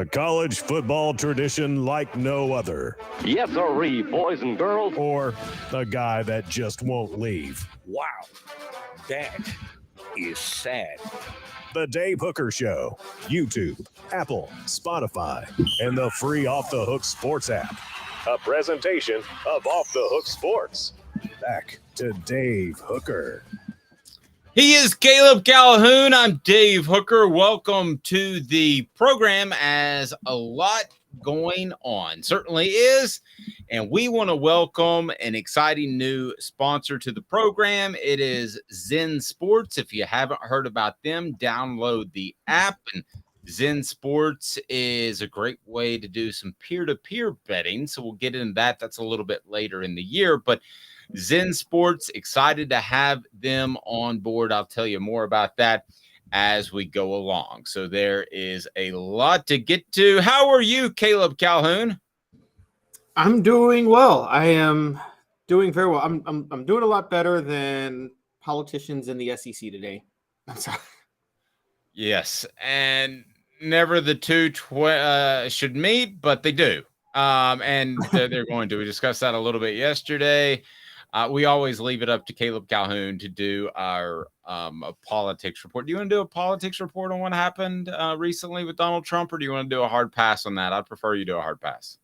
A college football tradition like no other. Yes, sirree, boys and girls. Or a guy that just won't leave. Wow, that is sad. The Dave Hooker Show. YouTube, Apple, Spotify, and the free Off the Hook Sports app. A presentation of Off the Hook Sports. Back to Dave Hooker. He is Caleb Calhoun. I'm Dave Hooker. Welcome to the program. As a lot going on certainly is, and we want to welcome an exciting new sponsor to the program. It is Zen Sports. If you haven't heard about them, download the app. And Zen Sports is a great way to do some peer-to-peer betting, so we'll get into that. That's a little bit later in the year, but Zen Sports, excited to have them on board. I'll tell you more about that as we go along. So there is a lot to get to. How are you, Caleb Calhoun? I'm doing well. I am doing very well. I'm doing a lot better than politicians in the SEC today. I'm sorry. Yes, and never the two should meet, but they do. And they're going to. We discussed that a little bit yesterday. We always leave it up to Caleb Calhoun to do our politics report. Do you want to do a politics report on what happened recently with Donald Trump, or do you want to do a hard pass on that? I'd prefer you do a hard pass.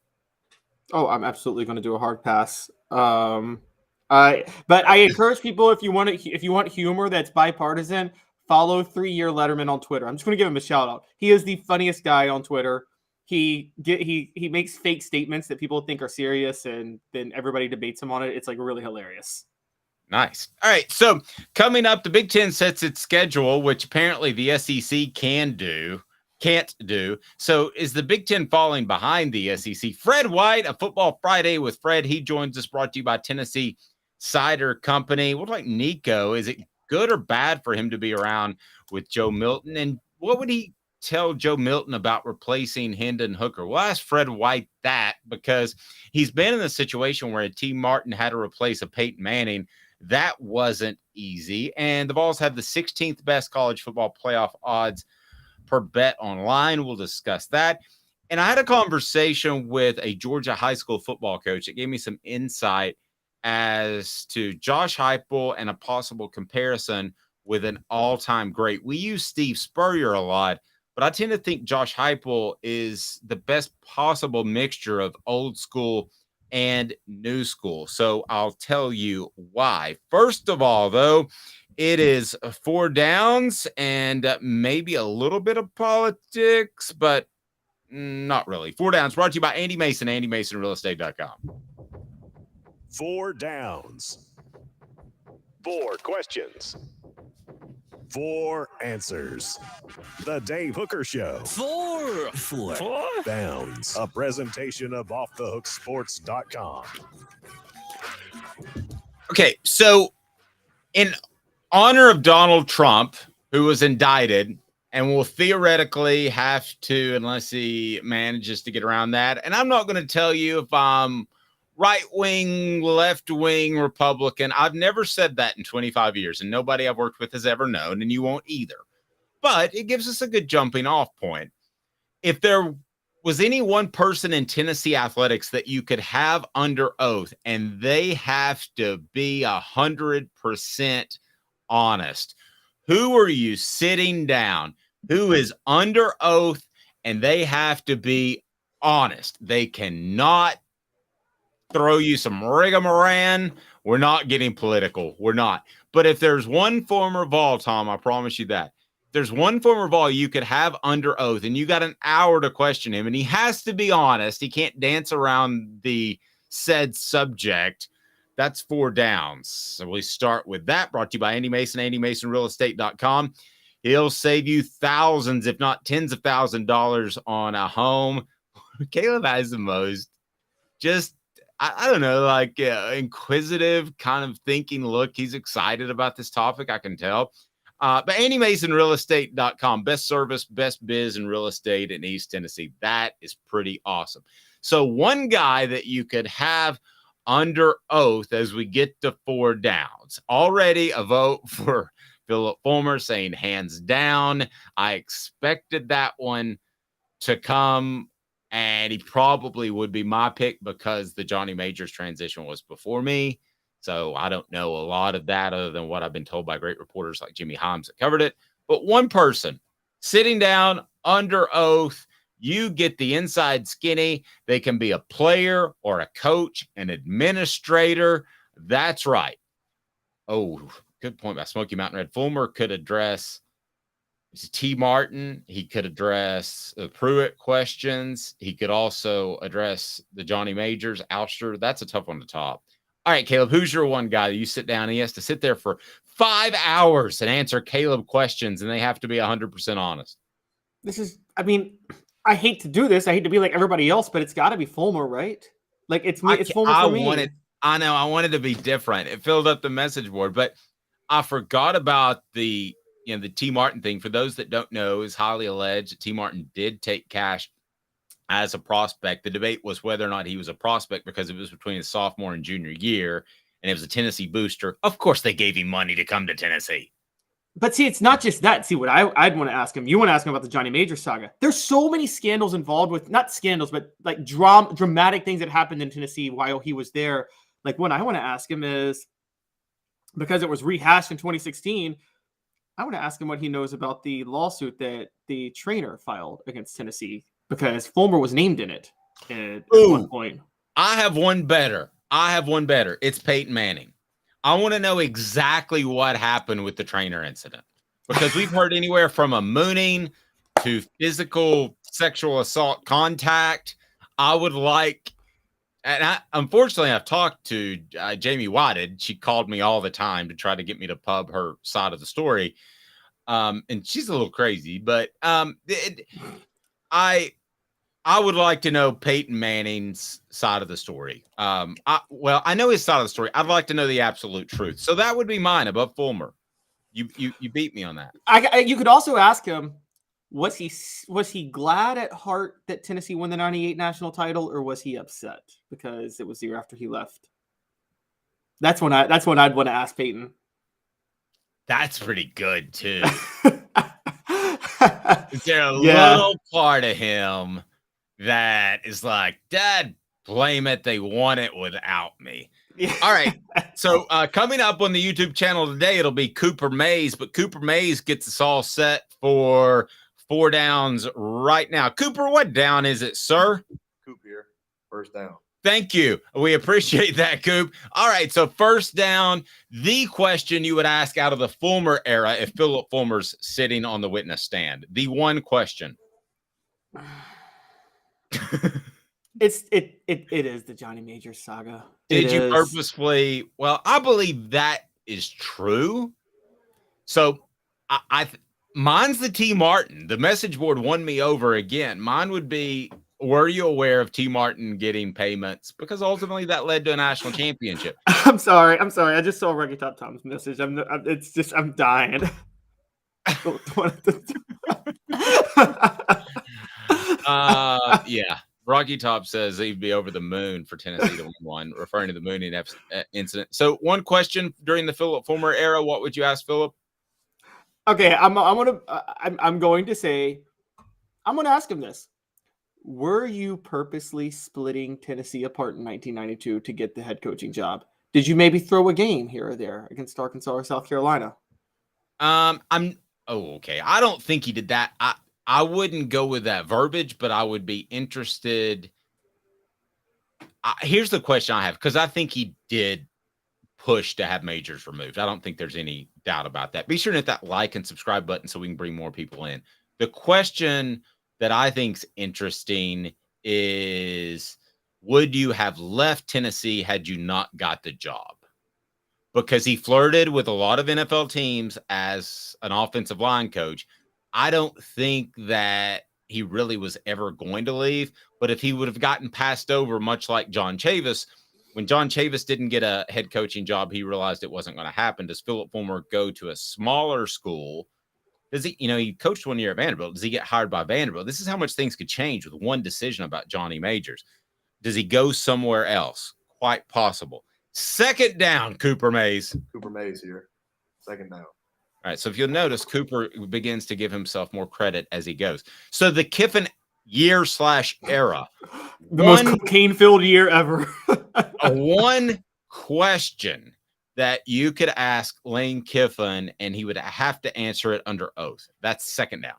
Oh, I'm absolutely going to do a hard pass. But I encourage people, if you want humor that's bipartisan, follow 3-Year Letterman on Twitter. I'm just going to give him a shout out. He is the funniest guy on Twitter. He makes fake statements that people think are serious, and then everybody debates him on it. It's like really hilarious. Nice. All right. So coming up, the Big Ten sets its schedule, which apparently the SEC can't do. So is the Big Ten falling behind the SEC? Fred White, a Football Friday with Fred. He joins us, brought to you by Tennessee Cider Company. What about Nico? Is it good or bad for him to be around with Joe Milton? And what would he tell Joe Milton about replacing Hendon Hooker? Well, ask Fred White that, because he's been in a situation where a T. Martin had to replace a Peyton Manning. That wasn't easy. And the Vols have the 16th best college football playoff odds per bet online. We'll discuss that. And I had a conversation with a Georgia high school football coach that gave me some insight as to Josh Heupel and a possible comparison with an all-time great. We use Steve Spurrier a lot, but I tend to think Josh Heupel is the best possible mixture of old school and new school. So I'll tell you why. First of all, though, it is 4 downs and maybe a little bit of politics, but not really. 4 downs brought to you by Andy Mason, AndyMasonRealEstate.com. 4 downs. 4 questions. 4 answers. The Dave Hooker Show. 4 downs. A presentation of OffTheHookSports.com. Okay, so in honor of Donald Trump, who was indicted and will theoretically have to, unless he manages to get around that. And I'm not going to tell you if I'm right-wing, left-wing Republican. I've never said that in 25 years, and nobody I've worked with has ever known, and you won't either. But it gives us a good jumping-off point. If there was any one person in Tennessee athletics that you could have under oath, and they have to be 100% honest, who are you sitting down? Who is under oath, and they have to be honest? They cannot throw you some rigmarole. We're not getting political. We're not. But if there's one former Vol, Tom, I promise you that. If there's one former Vol you could have under oath, and you got an hour to question him, and he has to be honest. He can't dance around the said subject. That's 4 downs. So we start with that, brought to you by Andy Mason, AndyMasonRealEstate.com. He'll save you thousands, if not tens of thousands of dollars on a home. Caleb has the most just, I don't know, like inquisitive kind of thinking look. He's excited about this topic, I can tell. But AndyMasonRealEstate.com, best service, best biz in real estate in East Tennessee. That is pretty awesome. So one guy that you could have under oath as we get to 4 downs. Already a vote for Philip Fulmer saying hands down. I expected that one. to come, and he probably would be my pick because the Johnny Majors transition was before me. So I don't know a lot of that other than what I've been told by great reporters like Jimmy Himes that covered it. But one person sitting down under oath, you get the inside skinny. They can be a player or a coach, an administrator. That's right. Oh, good point by Smoky Mountain Red. Fulmer could address T. Martin. He could address the Pruitt questions. He could also address the Johnny Majors, ouster. That's a tough one to top. All right, Caleb, who's your one guy that you sit down and he has to sit there for 5 hours and answer Caleb questions, and they have to be 100% honest? I hate to do this. I hate to be like everybody else, but it's got to be Fulmer, right? Like it's me. It's Fulmer for me. I know. I wanted to be different. It filled up the message board, but I forgot about the T. Martin thing. For those that don't know, is highly alleged that T. Martin did take cash as a prospect. The debate was whether or not he was a prospect because it was between his sophomore and junior year, and it was a Tennessee booster. Of course, they gave him money to come to Tennessee. But see, it's not just that. See, what I'd want to ask him. You want to ask him about the Johnny Majors saga. There's so many scandals involved with, not scandals, but like dramatic things that happened in Tennessee while he was there. Like, what I want to ask him is, because it was rehashed in 2016, I want to ask him what he knows about the lawsuit that the trainer filed against Tennessee, because Fulmer was named in it at one point. I have one better. It's Peyton Manning. I want to know exactly what happened with the trainer incident, because we've heard anywhere from a mooning to physical sexual assault contact. I would like, and unfortunately, I've talked to Jamie Whited. She called me all the time to try to get me to pub her side of the story. And she's a little crazy, but I would like to know Peyton Manning's side of the story. I know his side of the story. I'd like to know the absolute truth. So that would be mine above Fulmer. You beat me on that. You could also ask him, was he glad at heart that Tennessee won the 98 national title, or was he upset because it was the year after he left? That's when I'd want to ask Peyton. That's pretty good too. Is there a little part of him that is like, Dad, blame it, they won it without me? Yeah. All right. So coming up on the YouTube channel today, it'll be Cooper Mays, but Cooper Mays gets us all set for 4 downs right now. Cooper, what down is it, sir? Coop here. First down. Thank you. We appreciate that, Coop. All right, so first down, the question you would ask out of the Fulmer era if Philip Fulmer's sitting on the witness stand. The one question. It is the Johnny Majors saga. Did you purposefully? Well, I believe that is true. So mine's the T. Martin. The message board won me over again. Mine would be, were you aware of T. Martin getting payments? Because ultimately that led to a national championship. I'm sorry. I just saw Reggie Top Tom's message. I'm dying. Yeah. Rocky Top says he'd be over the moon for Tennessee to win one, referring to the mooning incident. So one question during the Philip Fulmer era, what would you ask Philip? Okay, I'm going to ask him this. Were you purposely splitting Tennessee apart in 1992 to get the head coaching job? Did you maybe throw a game here or there against Arkansas or South Carolina? Okay. I don't think he did that. I wouldn't go with that verbiage, but I would be interested. Here's the question I have, because I think he did push to have Majors removed. I don't think there's any doubt about that. Be sure to hit that like and subscribe button so we can bring more people in. The question that I think's interesting is, would you have left Tennessee had you not got the job? Because he flirted with a lot of NFL teams as an offensive line coach. I don't think that he really was ever going to leave, but if he would have gotten passed over, much like John Chavis, when John Chavis didn't get a head coaching job, he realized it wasn't going to happen. Does Philip Fulmer go to a smaller school? Does he, he coached 1 year at Vanderbilt. Does he get hired by Vanderbilt? This is how much things could change with one decision about Johnny Majors. Does he go somewhere else? Quite possible. Second down, Cooper Mays. Cooper Mays here. Second down. All right, so if you'll notice, Cooper begins to give himself more credit as he goes. So the Kiffin year/era. The most cocaine-filled year ever. One question that you could ask Lane Kiffin, and he would have to answer it under oath. That's second down.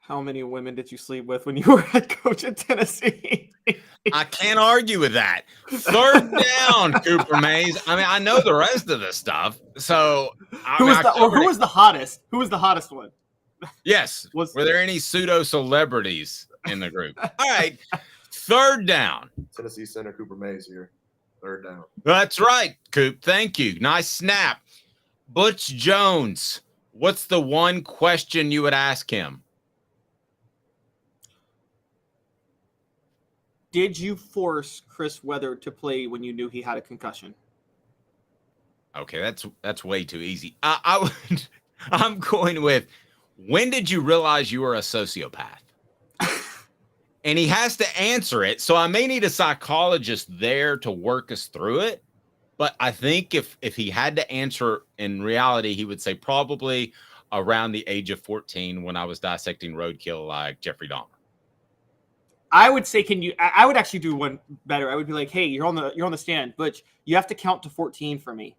How many women did you sleep with when you were head coach at Tennessee? I can't argue with that. Third down, Cooper Mays. I mean, I know the rest of the stuff. So, who was the hottest? Who was the hottest one? Yes. Were there any pseudo celebrities in the group? All right. Third down. Tennessee center Cooper Mays here. Third down. That's right, Coop. Thank you. Nice snap. Butch Jones. What's the one question you would ask him? Did you force Chris Weather to play when you knew he had a concussion? Okay, that's way too easy. I'm going with, when did you realize you were a sociopath? And he has to answer it. So I may need a psychologist there to work us through it. But I think if he had to answer in reality, he would say probably around the age of 14 when I was dissecting roadkill like Jeffrey Dahmer. I would say, I would actually do one better. I would be like, hey, you're on the stand, but you have to count to 14 for me.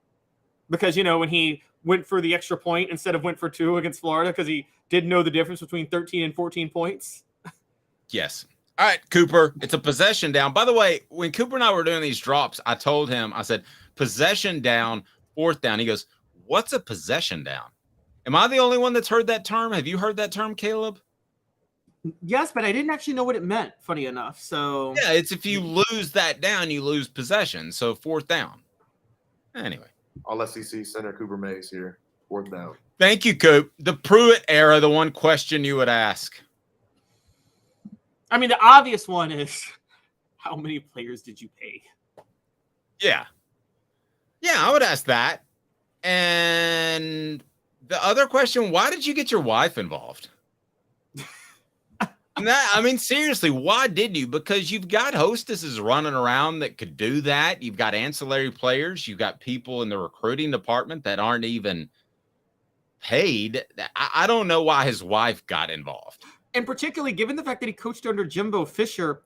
Because, when he went for the extra point instead of went for 2 against Florida because he didn't know the difference between 13 and 14 points. Yes. All right, Cooper, it's a possession down. By the way, when Cooper and I were doing these drops, I told him, I said, possession down, fourth down. He goes, what's a possession down? Am I the only one that's heard that term? Have you heard that term, Caleb? Yes, but I didn't actually know what it meant, funny enough. So yeah, it's if you lose that down, you lose possession. So fourth down. Anyway. All SEC center Cooper Mays here. Fourth down. Thank you, Coop. The Pruitt era, the one question you would ask. I mean, the obvious one is, how many players did you pay? Yeah. Yeah, I would ask that. And the other question, why did you get your wife involved? Seriously, why did you? Because you've got hostesses running around that could do that. You've got ancillary players. You've got people in the recruiting department that aren't even paid. I don't know why his wife got involved. And particularly given the fact that he coached under Jimbo Fisher,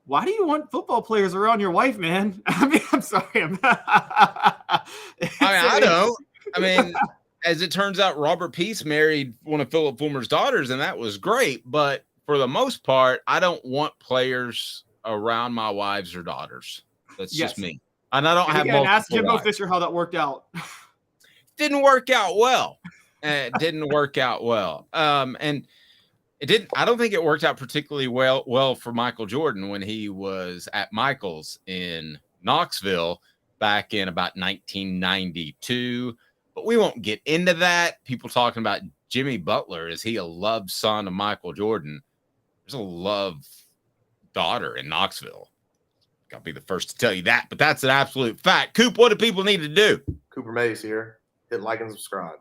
why do you want football players around your wife, man? I mean, I'm sorry. I don't. I mean, as it turns out, Robert Peace married one of Philip Fulmer's daughters, and that was great. But for the most part, I don't want players around my wives or daughters. That's just me. And I don't have multiple ask Jimbo wives. Fisher how that worked out. Didn't work out well. It didn't work out well. And it didn't. I don't think it worked out particularly well for Michael Jordan when he was at Michael's in Knoxville back in about 1992. But we won't get into that. People talking about Jimmy Butler. Is he a love son of Michael Jordan? There's a love daughter in Knoxville. I'll be the first to tell you that, but that's an absolute fact. Coop, what do people need to do? Cooper Mays here. Hit like and subscribe.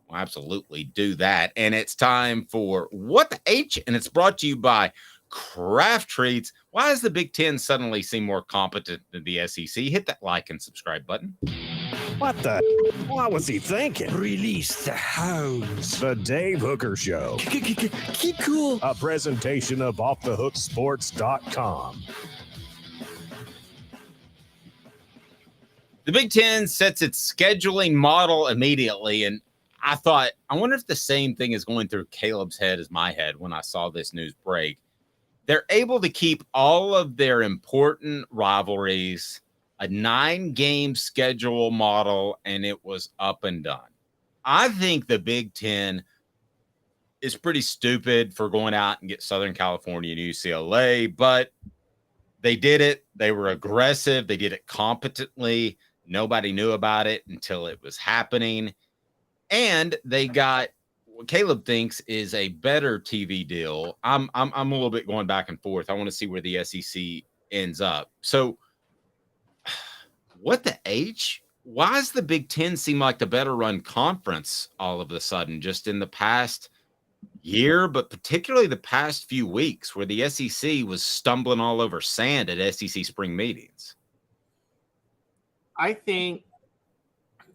Well, absolutely do that. And it's time for What the H? And it's brought to you by Kraft Treats. Why does the Big Ten suddenly seem more competent than the SEC? Hit that like and subscribe button. What the? What was he thinking? Release the hounds. The Dave Hooker Show. Keep cool. A presentation of offthehooksports.com. The Big Ten sets its scheduling model immediately, and I thought, I wonder if the same thing is going through Caleb's head as my head when I saw this news break. They're able to keep all of their important rivalries, a 9-game schedule model, and it was up and done. I think the Big Ten is pretty stupid for going out and get Southern California and UCLA, but they did it. They were aggressive. They did it competently. Nobody knew about it until it was happening. And they got what Caleb thinks is a better TV deal. I'm a little bit going back and forth. I want to see where the SEC ends up. So what the H? Why does the Big Ten seem like the better run conference all of a sudden, just in the past year, but particularly the past few weeks where the SEC was stumbling all over sand at SEC spring meetings? I think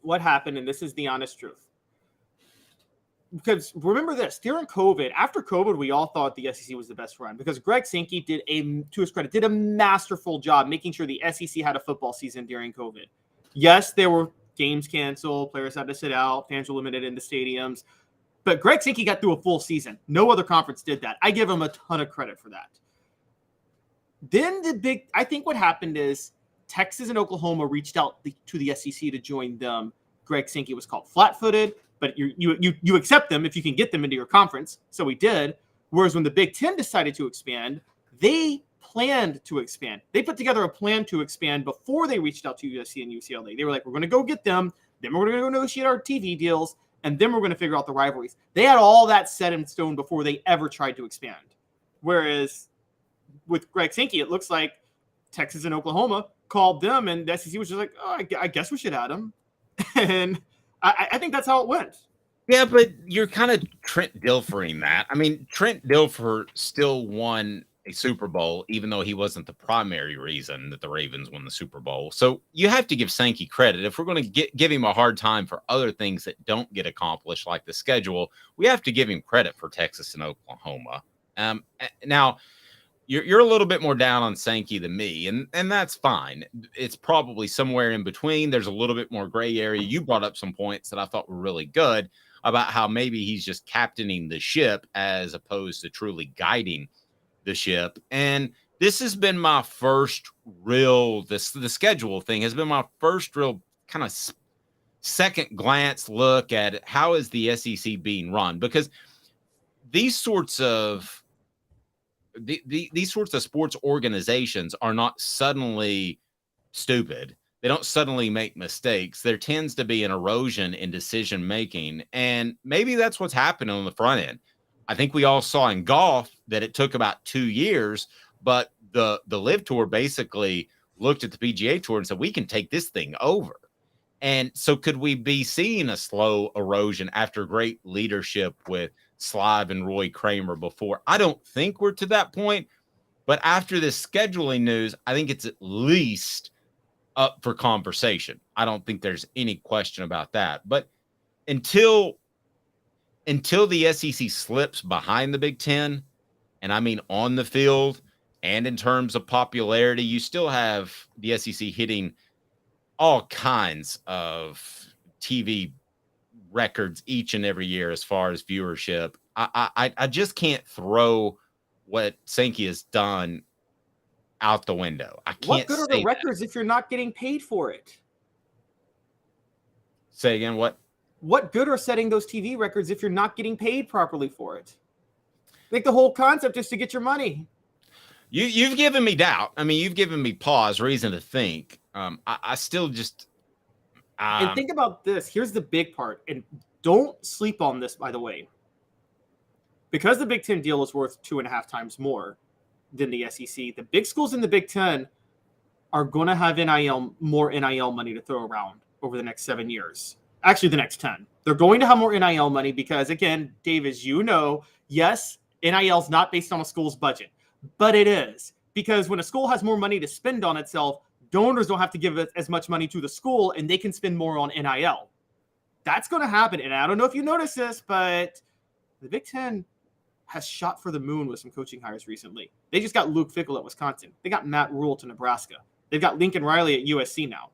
what happened, and this is the honest truth, because remember this, during COVID, after COVID, we all thought the SEC was the best run because Greg Sankey to his credit, did a masterful job making sure the SEC had a football season during COVID. Yes, there were games canceled, players had to sit out, fans were limited in the stadiums, but Greg Sankey got through a full season. No other conference did that. I give him a ton of credit for that. Then I think what happened is Texas and Oklahoma reached out to the SEC to join them. Greg Sankey was called flat-footed, but you accept them if you can get them into your conference. So he did. Whereas when the Big Ten decided to expand, they planned to expand. They put together a plan to expand before they reached out to USC and UCLA. They were like, we're going to go get them. Then we're going to go negotiate our TV deals. And then we're going to figure out the rivalries. They had all that set in stone before they ever tried to expand. Whereas with Greg Sankey, it looks like Texas and Oklahoma called them, and the SEC was just like, oh, I guess we should add them. And I think that's how it went. Yeah, but you're kind of Trent Dilfering that. I mean, Trent Dilfer still won a Super Bowl, even though he wasn't the primary reason that the Ravens won the Super Bowl. So you have to give Sankey credit. If we're going to give him a hard time for other things that don't get accomplished, like the schedule, we have to give him credit for Texas and Oklahoma. Now, you're a little bit more down on Sankey than me, and that's fine. It's probably somewhere in between. There's a little bit more gray area. You brought up some points that I thought were really good about how maybe he's just captaining the ship as opposed to truly guiding the ship. And this has been my first real, the schedule thing has been my first real kind of second glance look at how is the SEC being run, because these sorts of these sorts of sports organizations are not suddenly stupid. They don't suddenly make mistakes. There tends to be an erosion in decision making, and maybe that's what's happening on the front end. I think we all saw in golf that it took about 2 years, but the Live Tour basically looked at the PGA Tour and said, we can take this thing over. And so could we be seeing a slow erosion after great leadership with Slive and Roy Kramer before? I don't think we're to that point, but after this scheduling news, I think it's at least up for conversation. I don't think there's any question about that. But until the SEC slips behind the Big Ten, and I mean on the field and in terms of popularity, you still have the SEC hitting all kinds of TV records each and every year as far as viewership. I just can't throw what Sankey has done out the window. I can't. What good are the records if you're not getting paid for it? Say again, what? What good are setting those TV records if you're not getting paid properly for it? Like the whole concept is to get your money. You've given me doubt. I mean, you've given me pause, reason to think. I still just. And think about this. Here's the big part. And don't sleep on this, by the way. Because the Big Ten deal is worth 2.5 times more than the SEC, the big schools in the Big Ten are going to have more NIL money to throw around over the next 7 years. Actually, the next 10. They're going to have more NIL money because, again, Dave, as you know, yes, NIL is not based on a school's budget, but it is. Because when a school has more money to spend on itself, donors don't have to give as much money to the school, and they can spend more on NIL. That's going to happen. And I don't know if you noticed this, but the Big Ten has shot for the moon with some coaching hires recently. They just got Luke Fickell at Wisconsin. They got Matt Rule to Nebraska. They've got Lincoln Riley at USC now.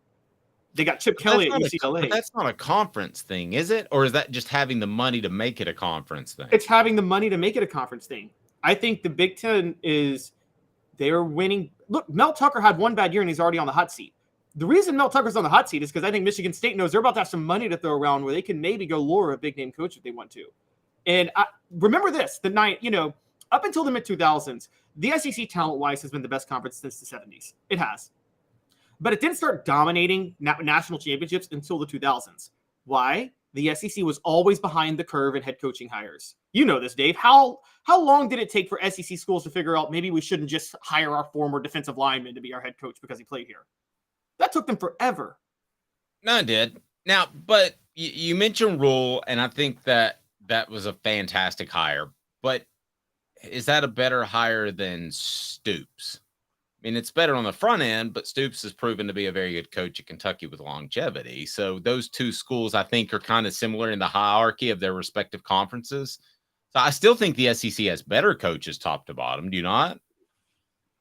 They got Chip Kelly at UCLA. But that's not a conference thing, is it? Or is that just having the money to make it a conference thing? It's having the money to make it a conference thing. I think the Big Ten they're winning. Look, Mel Tucker had one bad year and he's already on the hot seat. The reason Mel Tucker's on the hot seat is because I think Michigan State knows they're about to have some money to throw around where they can maybe go lure a big name coach if they want to. And remember this, up until the mid-2000s, the SEC talent-wise has been the best conference since the 70s. It has. But it didn't start dominating national championships until the 2000s. Why? The SEC was always behind the curve in head coaching hires. You know this, Dave. How long did it take for SEC schools to figure out maybe we shouldn't just hire our former defensive lineman to be our head coach because he played here? That took them forever. No, it did. Now, but you mentioned Rule, and I think that was a fantastic hire. But is that a better hire than Stoops? mean, it's better on the front end, but Stoops has proven to be a very good coach at Kentucky with longevity. So those two schools, I think, are kind of similar in the hierarchy of their respective conferences. So I still think the SEC has better coaches top to bottom. Do you not?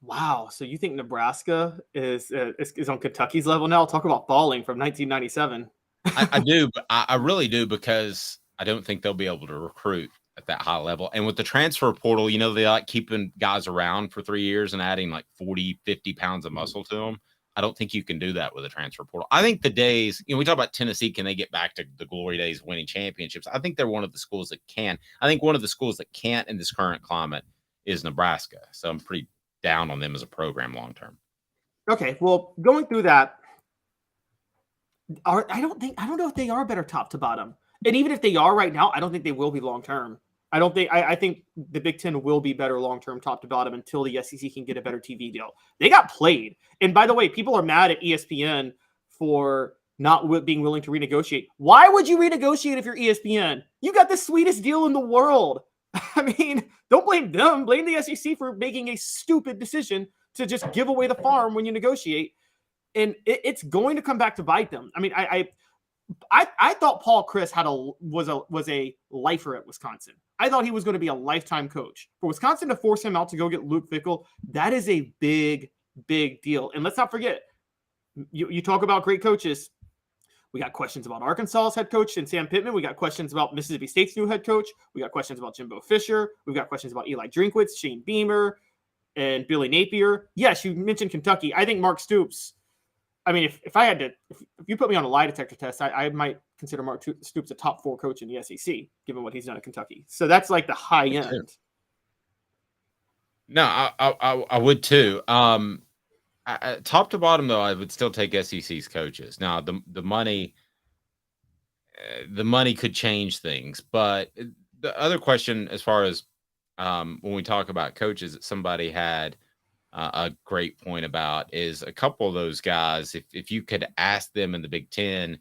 Wow. So you think Nebraska is on Kentucky's level now? Talk about falling from 1997. I do. But I really do, because I don't think they'll be able to recruit at that high level. And with the transfer portal, they like keeping guys around for 3 years and adding like 40, 50 pounds of muscle to them. I don't think you can do that with a transfer portal. I think the days, we talk about Tennessee, can they get back to the glory days of winning championships? I think they're one of the schools that can. I think one of the schools that can't in this current climate is Nebraska. So I'm pretty down on them as a program long term. Okay, well, going through that, I don't know if they are better top to bottom. And even if they are right now, I don't think they will be long term. I think the Big Ten will be better long term top to bottom until the SEC can get a better TV deal. They got played. And by the way, people are mad at ESPN for not being willing to renegotiate. Why would you renegotiate if you're ESPN? You got the sweetest deal in the world. I mean, don't blame them. Blame the SEC for making a stupid decision to just give away the farm when you negotiate. And it's going to come back to bite them. I mean, I thought Paul Chris was a lifer at Wisconsin. I thought he was going to be a lifetime coach. For Wisconsin to force him out to go get Luke Fickell, that is a big, big deal. And let's not forget, you talk about great coaches. We got questions about Arkansas's head coach and Sam Pittman. We got questions about Mississippi State's new head coach. We got questions about Jimbo Fisher. We've got questions about Eli Drinkwitz, Shane Beamer, and Billy Napier. Yes, you mentioned Kentucky. I think Mark Stoops. I mean, if you put me on a lie detector test, I might consider Mark Stoops a top 4 coach in the SEC, given what he's done at Kentucky. So that's like the high end. No, I would too. Top to bottom, though, I would still take SEC's coaches. Now, the money could change things, but the other question, as far as when we talk about coaches, that somebody had a great point about is a couple of those guys. If you could ask them in the Big Ten,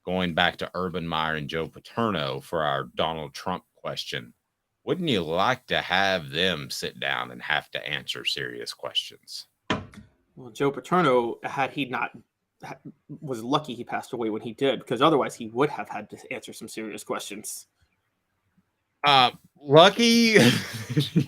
going back to Urban Meyer and Joe Paterno for our Donald Trump question, wouldn't you like to have them sit down and have to answer serious questions? Well, Joe Paterno, was lucky he passed away when he did, because otherwise he would have had to answer some serious questions. Lucky?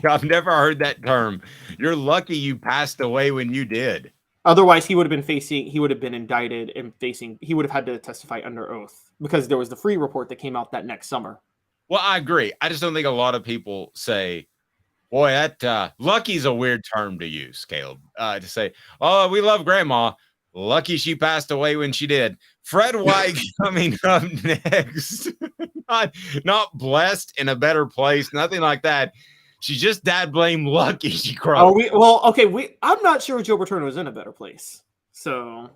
I've never heard that term. You're lucky you passed away when you did. Otherwise, he would have been indicted and he would have had to testify under oath, because there was the free report that came out that next summer. Well, I agree. I just don't think a lot of people say, boy, that lucky's a weird term to use, Caleb, to say, oh, we love grandma. Lucky she passed away when she did. Fred White coming up next. not blessed in a better place, nothing like that. She's just dad blame lucky she cried. I'm not sure Joe Paterno is in a better place. So,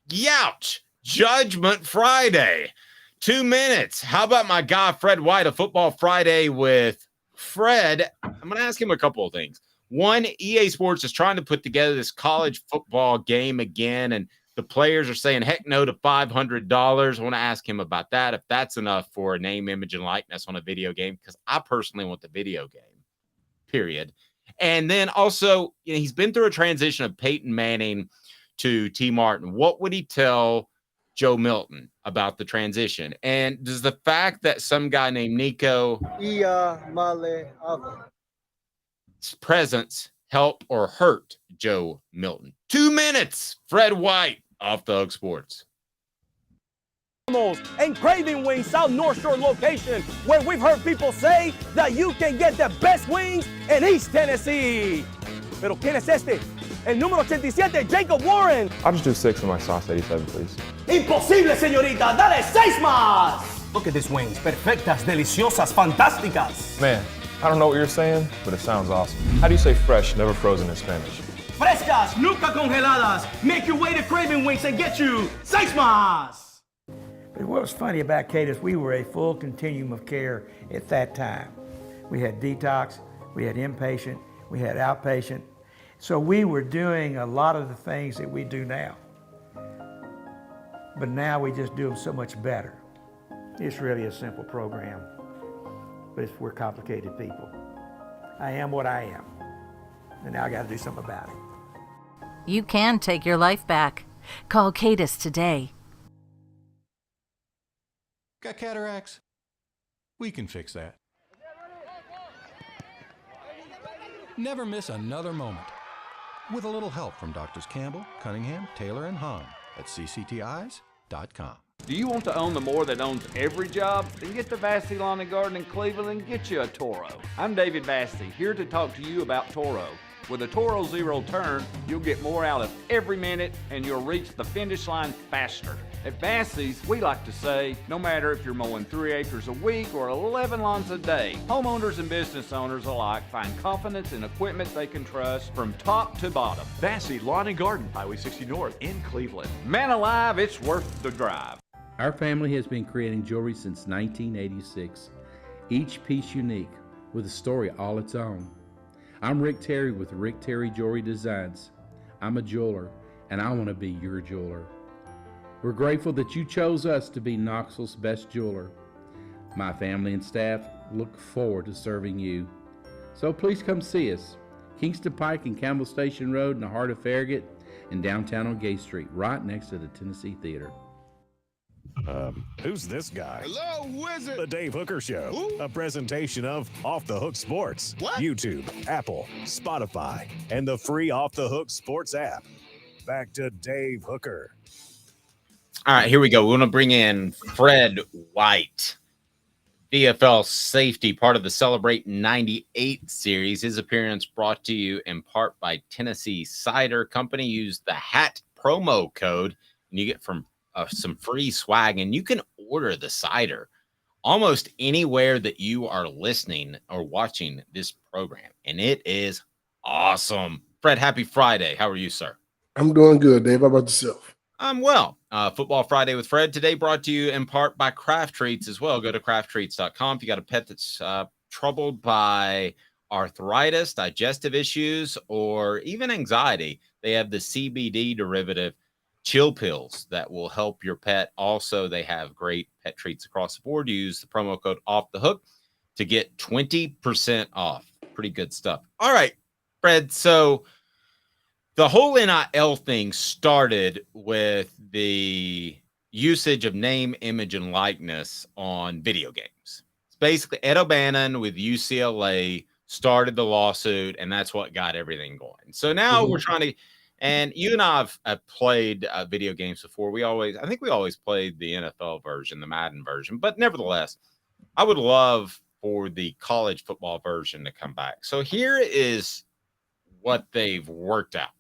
youch. Judgment Friday. 2 minutes. How about my guy Fred White, a Football Friday with Fred? I'm going to ask him a couple of things. One, EA Sports is trying to put together this college football game again, and the players are saying heck no to $500. I want to ask him about that, if that's enough for a name, image, and likeness on a video game, because I personally want the video game, period. And then also, he's been through a transition of Peyton Manning to T. Martin. What would he tell Joe Milton about the transition? And does the fact that some guy named Nico presence help or hurt Joe Milton? 2 minutes. Fred White, Off the Hook Sports. And Craving Wings South North Shore location, where we've heard people say that you can get the best wings in East Tennessee. Pero ¿quién es este? El número 87, Jacob Warren. I'll just do 6 of my sauce 87, please. Imposible, señorita. Dale 6 más. Look at these wings. Perfectas, deliciosas, fantásticas. Man, I don't know what you're saying, but it sounds awesome. How do you say fresh, never frozen in Spanish? Frescas, nunca congeladas. Make your way to Craving Wings and get you 6 más. But what was funny about Cadence, we were a full continuum of care at that time. We had detox, we had inpatient, we had outpatient. So we were doing a lot of the things that we do now. But now we just do them so much better. It's really a simple program, but we're complicated people. I am what I am, and now I got to do something about it. You can take your life back. Call Cadis today. Got cataracts? We can fix that. Never miss another moment. With a little help from Doctors Campbell, Cunningham, Taylor, and Hahn at cctis.com. Do you want to own the more that owns every job? Then get to Vassey Lawn and Garden in Cleveland and get you a Toro. I'm David Vassey, here to talk to you about Toro. With a Toro Zero Turn, you'll get more out of every minute and you'll reach the finish line faster. At Vassey's, we like to say, no matter if you're mowing 3 acres a week or 11 lawns a day, homeowners and business owners alike find confidence in equipment they can trust from top to bottom. Vassey Lawn and Garden, Highway 60 North in Cleveland. Man alive, it's worth the drive. Our family has been creating jewelry since 1986, each piece unique with a story all its own. I'm Rick Terry with Rick Terry Jewelry Designs. I'm a jeweler, and I want to be your jeweler. We're grateful that you chose us to be Knoxville's best jeweler. My family and staff look forward to serving you. So please come see us. Kingston Pike and Campbell Station Road in the heart of Farragut and downtown on Gay Street, right next to the Tennessee Theater. Who's this guy? Hello, wizard. The Dave Hooker Show, Who? a presentation of Off the Hook Sports. What? YouTube, Apple, Spotify, and the free Off the Hook Sports app. Back to Dave Hooker. All right, here we go. We want to bring in Fred White, DFL safety, part of the Celebrate 98 series. His appearance brought to you in part by Tennessee Cider Company. Use the HAT promo code, and you get some free swag, and you can order the cider almost anywhere that you are listening or watching this program, and it is awesome. Fred, happy Friday. How are you, sir? I'm doing good, Dave. How about yourself? I'm well. Football Friday with Fred today brought to you in part by Craft Treats as well. Go to crafttreats.com. If you got a pet that's troubled by arthritis, digestive issues, or even anxiety, they have the CBD derivative chill pills that will help your pet. Also, they have great pet treats across the board. Use the promo code Off the Hook to get 20% off. Pretty good stuff. All right, Fred. So the whole NIL thing started with the usage of name, image, and likeness on video games. It's basically Ed O'Bannon with UCLA started the lawsuit, and that's what got everything going. So now we're trying to. And you and I have played video games before. I think we always played the NFL version, the Madden version. But nevertheless, I would love for the college football version to come back. So here is what they've worked out: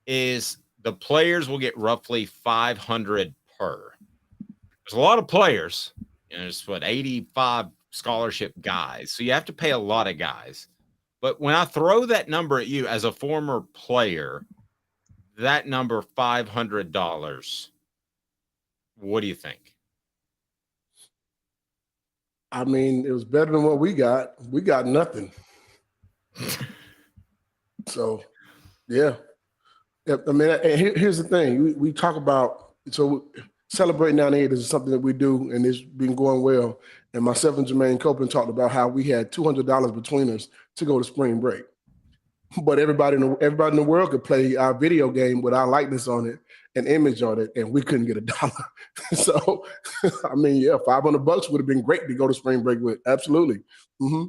is the players will get roughly $500 per. There's a lot of players. There's 85 scholarship guys. So you have to pay a lot of guys. But when I throw that number at you as a former player, that number, $500, what do you think? I mean, it was better than what we got. We got nothing. So, yeah. I mean, here's the thing. We talk about, so Celebrate 98 is something that we do, and it's been going well. And myself and Jermaine Copeland talked about how we had $200 between us to go to spring break. But everybody in the world could play our video game with our likeness on it and image on it, and we couldn't get $1. So, I mean, yeah, $500 would have been great to go to spring break with. Absolutely. Mm-hmm.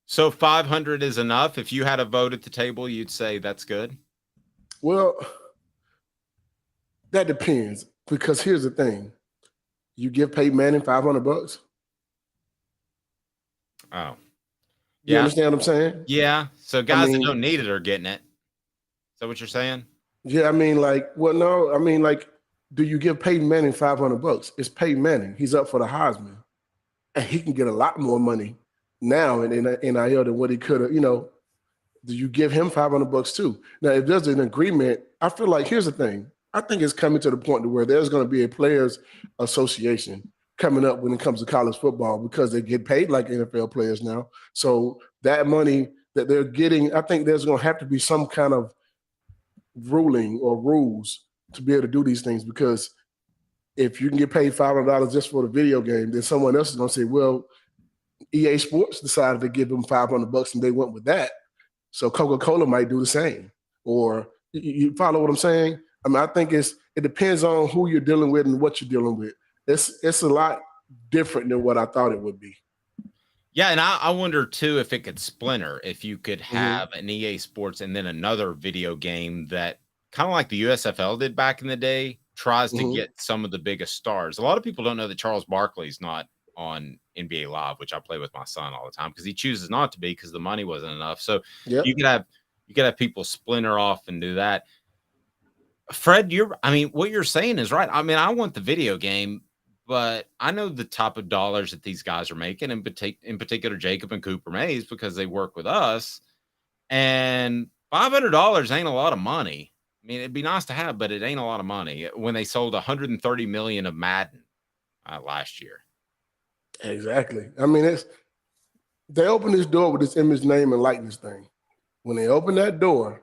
So 500 is enough. If you had a vote at the table, you'd say that's good? Well, that depends, because here's the thing. You give Peyton Manning $500? Oh. You understand what I'm saying? Yeah. So guys that don't need it are getting it. Is that what you're saying? Yeah, I mean, do you give Peyton Manning $500? It's Peyton Manning. He's up for the Heisman. And he can get a lot more money now in NIL than what he could have, do you give him $500 too? Now, if there's an agreement, I feel like, here's the thing. I think it's coming to the point to where there's going to be a players association coming up when it comes to college football, because they get paid like NFL players now. So that money that they're getting, I think there's going to have to be some kind of ruling or rules to be able to do these things, because if you can get paid $500 just for the video game, then someone else is going to say, well, EA Sports decided to give them $500 and they went with that. So Coca-Cola might do the same, or, You follow what I'm saying? I mean, I think it depends on who you're dealing with and what you're dealing with. It's a lot different than what I thought it would be. Yeah, and I wonder too if it could splinter, if you could have an EA Sports and then another video game that kind of like the USFL did back in the day tries to get some of the biggest stars. A lot of people don't know that Charles Barkley's not on NBA Live, which I play with my son all the time because he chooses not to be because the money wasn't enough. So you could have people splinter off and do that. Fred, what you're saying is right. I mean, I want the video game, but I know the type of dollars that these guys are making, in particular Jacob and Cooper Mays, because they work with us. And $500 ain't a lot of money. I mean, it'd be nice to have, but it ain't a lot of money when they sold 130 million of Madden last year. Exactly. I mean, they open this door with this image, name, and likeness thing. When they open that door,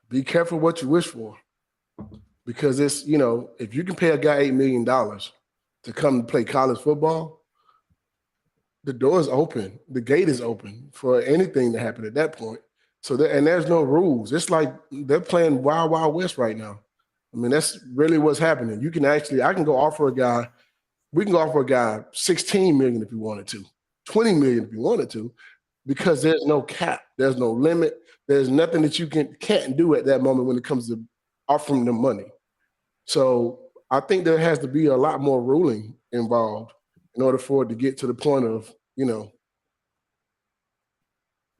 be careful what you wish for. Because it's, if you can pay a guy $8 million to come play college football, the door is open. The gate is open for anything to happen at that point. So, there's no rules. It's like they're playing Wild Wild West right now. I mean, that's really what's happening. You can I can go offer a guy, we can go offer a guy $16 million if you wanted to, $20 million if you wanted to, because there's no cap, there's no limit, there's nothing that you can't do at that moment when it comes to offering them money. So I think there has to be a lot more ruling involved in order for it to get to the point of,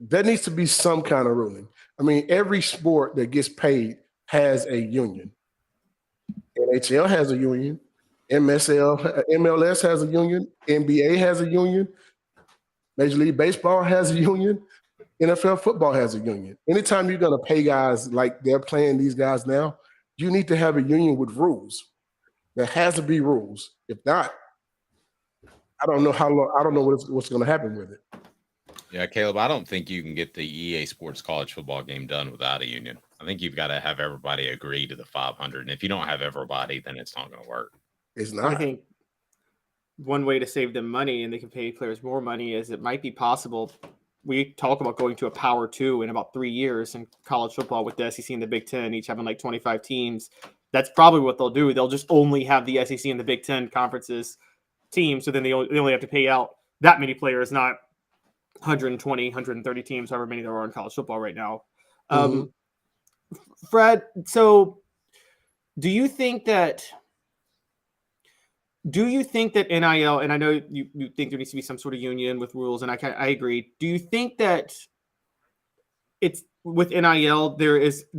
there needs to be some kind of ruling. I mean, every sport that gets paid has a union. NHL has a union. MLS has a union. NBA has a union. Major League Baseball has a union. NFL football has a union. Anytime you're going to pay guys like they're playing these guys now, you need to have a union with rules. There has to be rules. If not, I don't know how long. I don't know what's going to happen with it. Yeah, Caleb, I don't think you can get the EA Sports college football game done without a union. I think you've got to have everybody agree to the 500. And if you don't have everybody, then it's not going to work. It's not. I think one way to save them money and they can pay players more money is it might be possible. We talk about going to a Power 2 in about 3 years in college football with the SEC and the Big Ten, each having like 25 teams. That's probably what they'll do. They'll just only have the SEC and the Big Ten conferences teams. So then they only have to pay out that many players, not 120, 130 teams, however many there are in college football right now. Fred, so do you think that NIL, and I know you think there needs to be some sort of union with rules, and I agree. Do you think that it's with NIL, there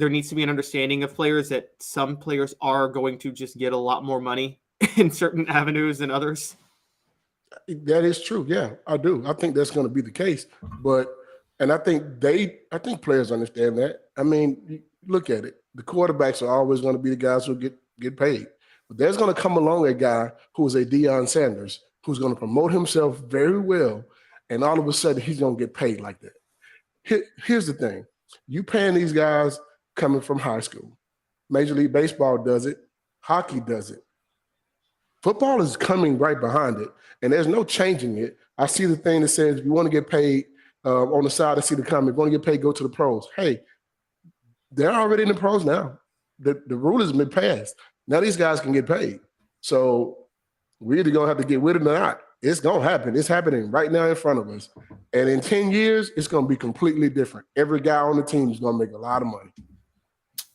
needs to be an understanding of players that some players are going to just get a lot more money in certain avenues than others? That is true. Yeah, I do. I think that's going to be the case. And I think players understand that. I mean, look at it. The quarterbacks are always going to be the guys who get paid. But there's going to come along a guy who is a Deion Sanders who's going to promote himself very well, and all of a sudden he's going to get paid like that. Here's the thing. You paying these guys coming from high school. Major League Baseball does it. Hockey does it. Football is coming right behind it, and there's no changing it. I see the thing that says if you want to get paid on the side, I see the comment, if you want to get paid, go to the pros. Hey, they're already in the pros now. The rule has been passed. Now these guys can get paid. So we're either going to have to get with it or not. It's going to happen. It's happening right now in front of us. And in 10 years, it's going to be completely different. Every guy on the team is going to make a lot of money.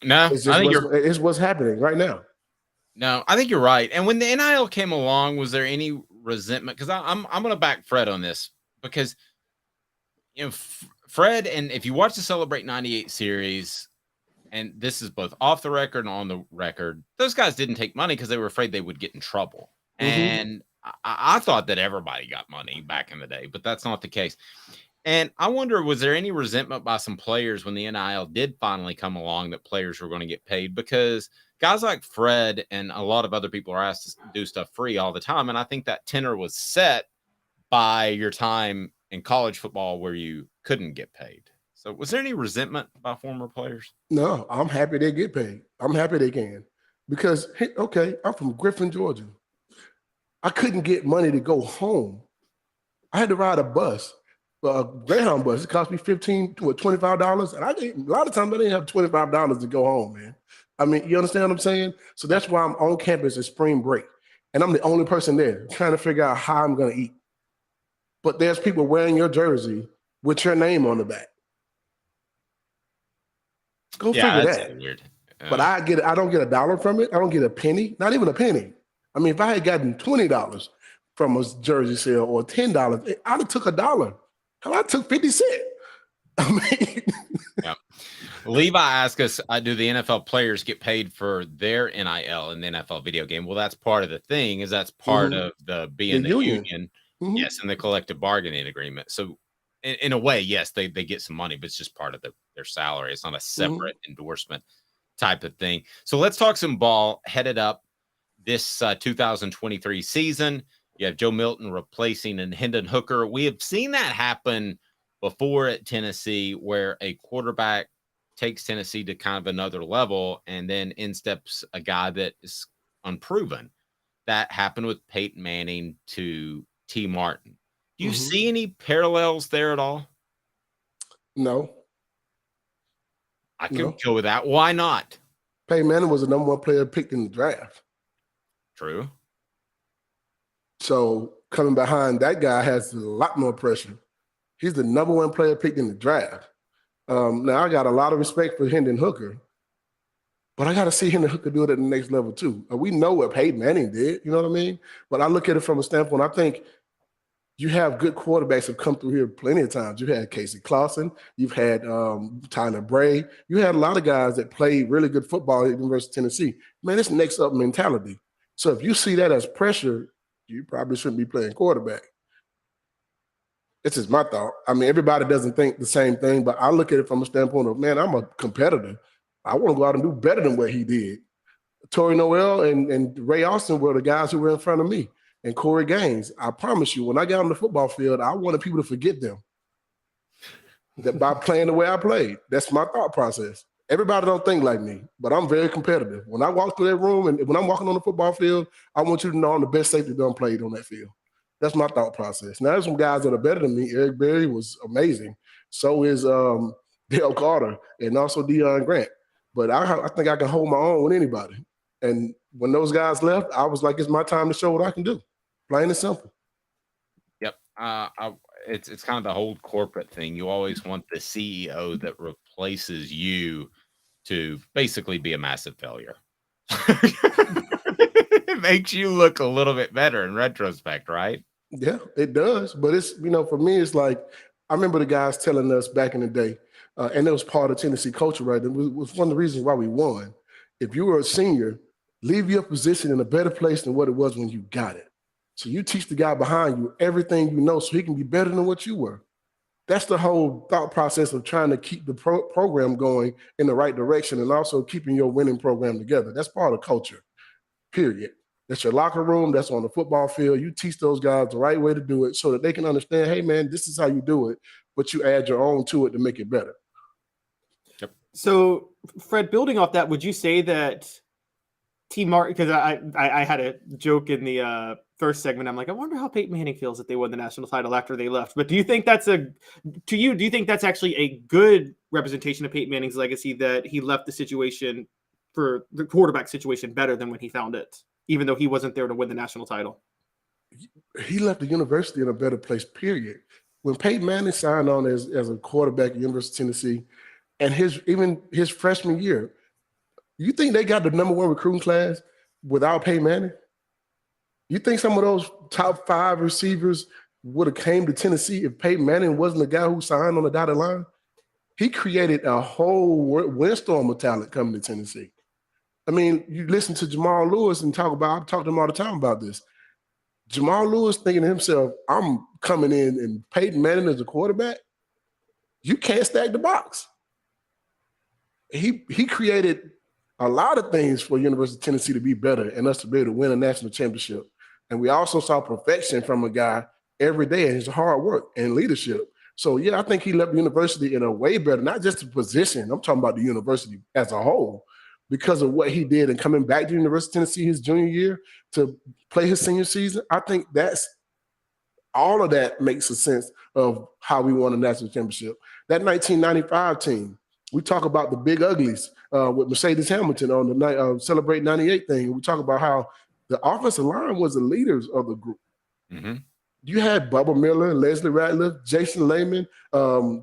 No, it's what's happening right now. No, I think you're right. And when the NIL came along, was there any resentment? Because I'm going to back Fred on this because, Fred, and if you watch the Celebrate 98 series, and this is both off the record and on the record, those guys didn't take money because they were afraid they would get in trouble. Mm-hmm. And I thought that everybody got money back in the day, but that's not the case. And I wonder, was there any resentment by some players when the NIL did finally come along that players were going to get paid? Because guys like Fred and a lot of other people are asked to do stuff free all the time. And I think that tenor was set by your time in college football where you couldn't get paid. So was there any resentment by former players? No, I'm happy they get paid. I'm happy they can. Because, okay, I'm from Griffin, Georgia. I couldn't get money to go home. I had to ride a bus. Greyhound bus. It cost me $25, and a lot of times I didn't have $25 to go home, man. I mean, you understand what I'm saying? So that's why I'm on campus at spring break, and I'm the only person there trying to figure out how I'm going to eat. But there's people wearing your jersey with your name on the back. Go figure that. Weird. But I don't get $1 from it. I don't get a penny, not even a penny. I mean, if I had gotten $20 from a jersey sale or $10, I'd have took $1. Hell, I took 50 cents. I mean, yeah. Levi asked us, do the NFL players get paid for their NIL in the NFL video game? Well, that's part of the thing, is that's part of the being the union. Yes, and the collective bargaining agreement. So in a way, yes, they get some money, but it's just part of their salary. It's not a separate endorsement type of thing. So let's talk some ball headed up this 2023 season. You have Joe Milton replacing Hendon Hooker. We have seen that happen before at Tennessee, where a quarterback takes Tennessee to kind of another level, and then in steps a guy that is unproven. That happened with Peyton Manning to T. Martin. Do you see any parallels there at all? No. I could go with that. Why not? Peyton Manning was the number 1 player picked in the draft. True. So coming behind that guy has a lot more pressure. He's the number 1 player picked in the draft. Now, I got a lot of respect for Hendon Hooker, but I got to see Hendon Hooker do it at the next level too. We know what Peyton Manning did, you know what I mean? But I look at it from a standpoint, I think you have good quarterbacks have come through here plenty of times. You've had Casey Clausen. You've had Tyler Bray. You had a lot of guys that played really good football at the University of Tennessee. Man, it's next up mentality. So if you see that as pressure, you probably shouldn't be playing quarterback. This is my thought. I mean, everybody doesn't think the same thing, but I look at it from a standpoint of, man, I'm a competitor. I want to go out and do better than what he did. Torrey Noel and Ray Austin were the guys who were in front of me. And Corey Gaines, I promise you, when I got on the football field, I wanted people to forget them. That by playing the way I played. That's my thought process. Everybody don't think like me, but I'm very competitive. When I walk through that room and when I'm walking on the football field, I want you to know I'm the best safety done played on that field. That's my thought process. Now, there's some guys that are better than me. Eric Berry was amazing. So is Dale Carter and also Deion Grant. But I think I can hold my own with anybody. And when those guys left, I was like, it's my time to show what I can do. Plain and simple. Yep. It's kind of the whole corporate thing. You always want the CEO that replaces you to basically be a massive failure. It makes you look a little bit better in retrospect, right? Yeah, it does. But it's, for me, it's like, I remember the guys telling us back in the day, and it was part of Tennessee culture, right? It was one of the reasons why we won. If you were a senior, leave your position in a better place than what it was when you got it. So you teach the guy behind you everything you know so he can be better than what you were. That's the whole thought process of trying to keep the program going in the right direction and also keeping your winning program together. That's part of culture, period. That's your locker room. That's on the football field. You teach those guys the right way to do it so that they can understand, hey, man, this is how you do it, but you add your own to it to make it better. Yep. So, Fred, building off that, would you say that T. Martin, because I had a joke in the first segment, I'm like, I wonder how Peyton Manning feels if they won the national title after they left. But do you think that's do you think that's actually a good representation of Peyton Manning's legacy, that he left the situation for the quarterback situation better than when he found it, even though he wasn't there to win the national title? He left the university in a better place, period. When Peyton Manning signed on as a quarterback at the University of Tennessee, and his freshman year, you think they got the #1 recruiting class without Peyton Manning? You think some of those top 5 receivers would have came to Tennessee if Peyton Manning wasn't the guy who signed on the dotted line? He created a whole windstorm of talent coming to Tennessee. I mean, you listen to Jamal Lewis and I talk to him all the time about this. Jamal Lewis thinking to himself, I'm coming in and Peyton Manning as a quarterback. You can't stack the box. He created a lot of things for University of Tennessee to be better and us to be able to win a national championship. And we also saw perfection from a guy every day and his hard work and leadership. So, yeah, I think he left the university in a way better, not just the position. I'm talking about the university as a whole because of what he did and coming back to the University of Tennessee his junior year to play his senior season. I think that's All of that makes a sense of how we won a national championship. That 1995 team, we talk about the big uglies with Mercedes Hamilton on the night Celebrate 98 thing. We talk about how the offensive line was the leaders of the group. Mm-hmm. You had Bubba Miller, Leslie Ratliff, Jason Lehman,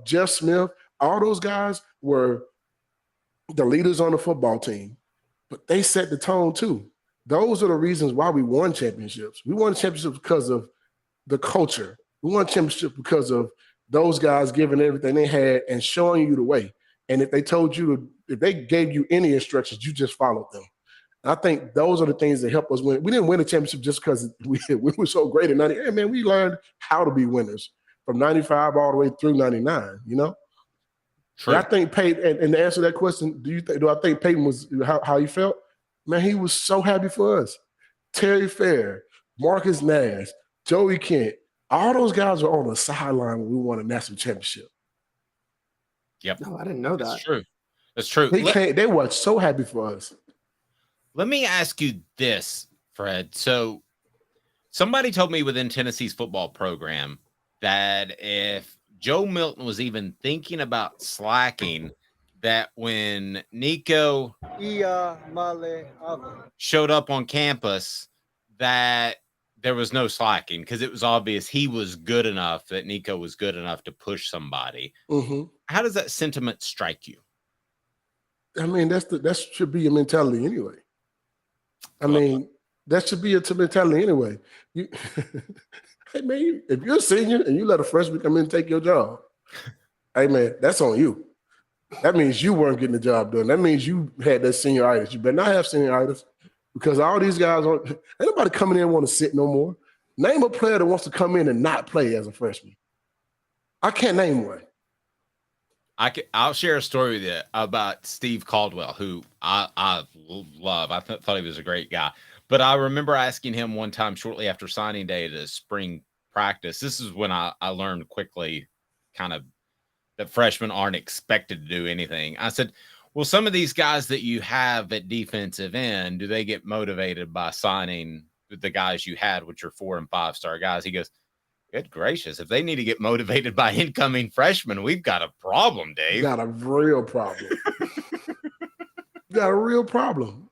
Jeff Smith. All those guys were the leaders on the football team, but they set the tone too. Those are the reasons why we won championships. We won championships because of the culture. We won championships because of those guys giving everything they had and showing you the way. And if they told you, if they gave you any instructions, you just followed them. I think those are the things that help us win. We didn't win a championship just because we were so great in 98. Man, we learned how to be winners from 95 all the way through 99, you know? True. I think Peyton, and to answer that question, do I think Peyton was how he felt? Man, he was so happy for us. Terry Fair, Marcus Nash, Joey Kent, all those guys were on the sideline when we won a national championship. Yep. No, I didn't know that. That's true. That's true. They were so happy for us. Let me ask you this, Fred. So somebody told me within Tennessee's football program that if Joe Milton was even thinking about slacking, that when Nico showed up on campus, that there was no slacking because it was obvious he was good enough, that Nico was good enough to push somebody. Mm-hmm. How does that sentiment strike you? I mean, that should be your mentality anyway. I mean, that should be your mentality anyway. Hey, man, if you're a senior and you let a freshman come in and take your job, hey, man, that's on you. That means you weren't getting the job done. That means you had that senioritis. You better not have senioritis because all these guys ain't nobody coming in and want to sit no more. Name a player that wants to come in and not play as a freshman. I can't name one. I'll share a story with you about Steve Caldwell, who I love. I thought he was a great guy. But I remember asking him one time shortly after signing day at a spring practice. This is when I learned quickly kind of that freshmen aren't expected to do anything. I said, well, some of these guys that you have at defensive end, do they get motivated by signing the guys you had, which are 4- and 5-star guys? He goes, good gracious, if they need to get motivated by incoming freshmen, we've got a problem, Dave. You got a real problem. You got a real problem.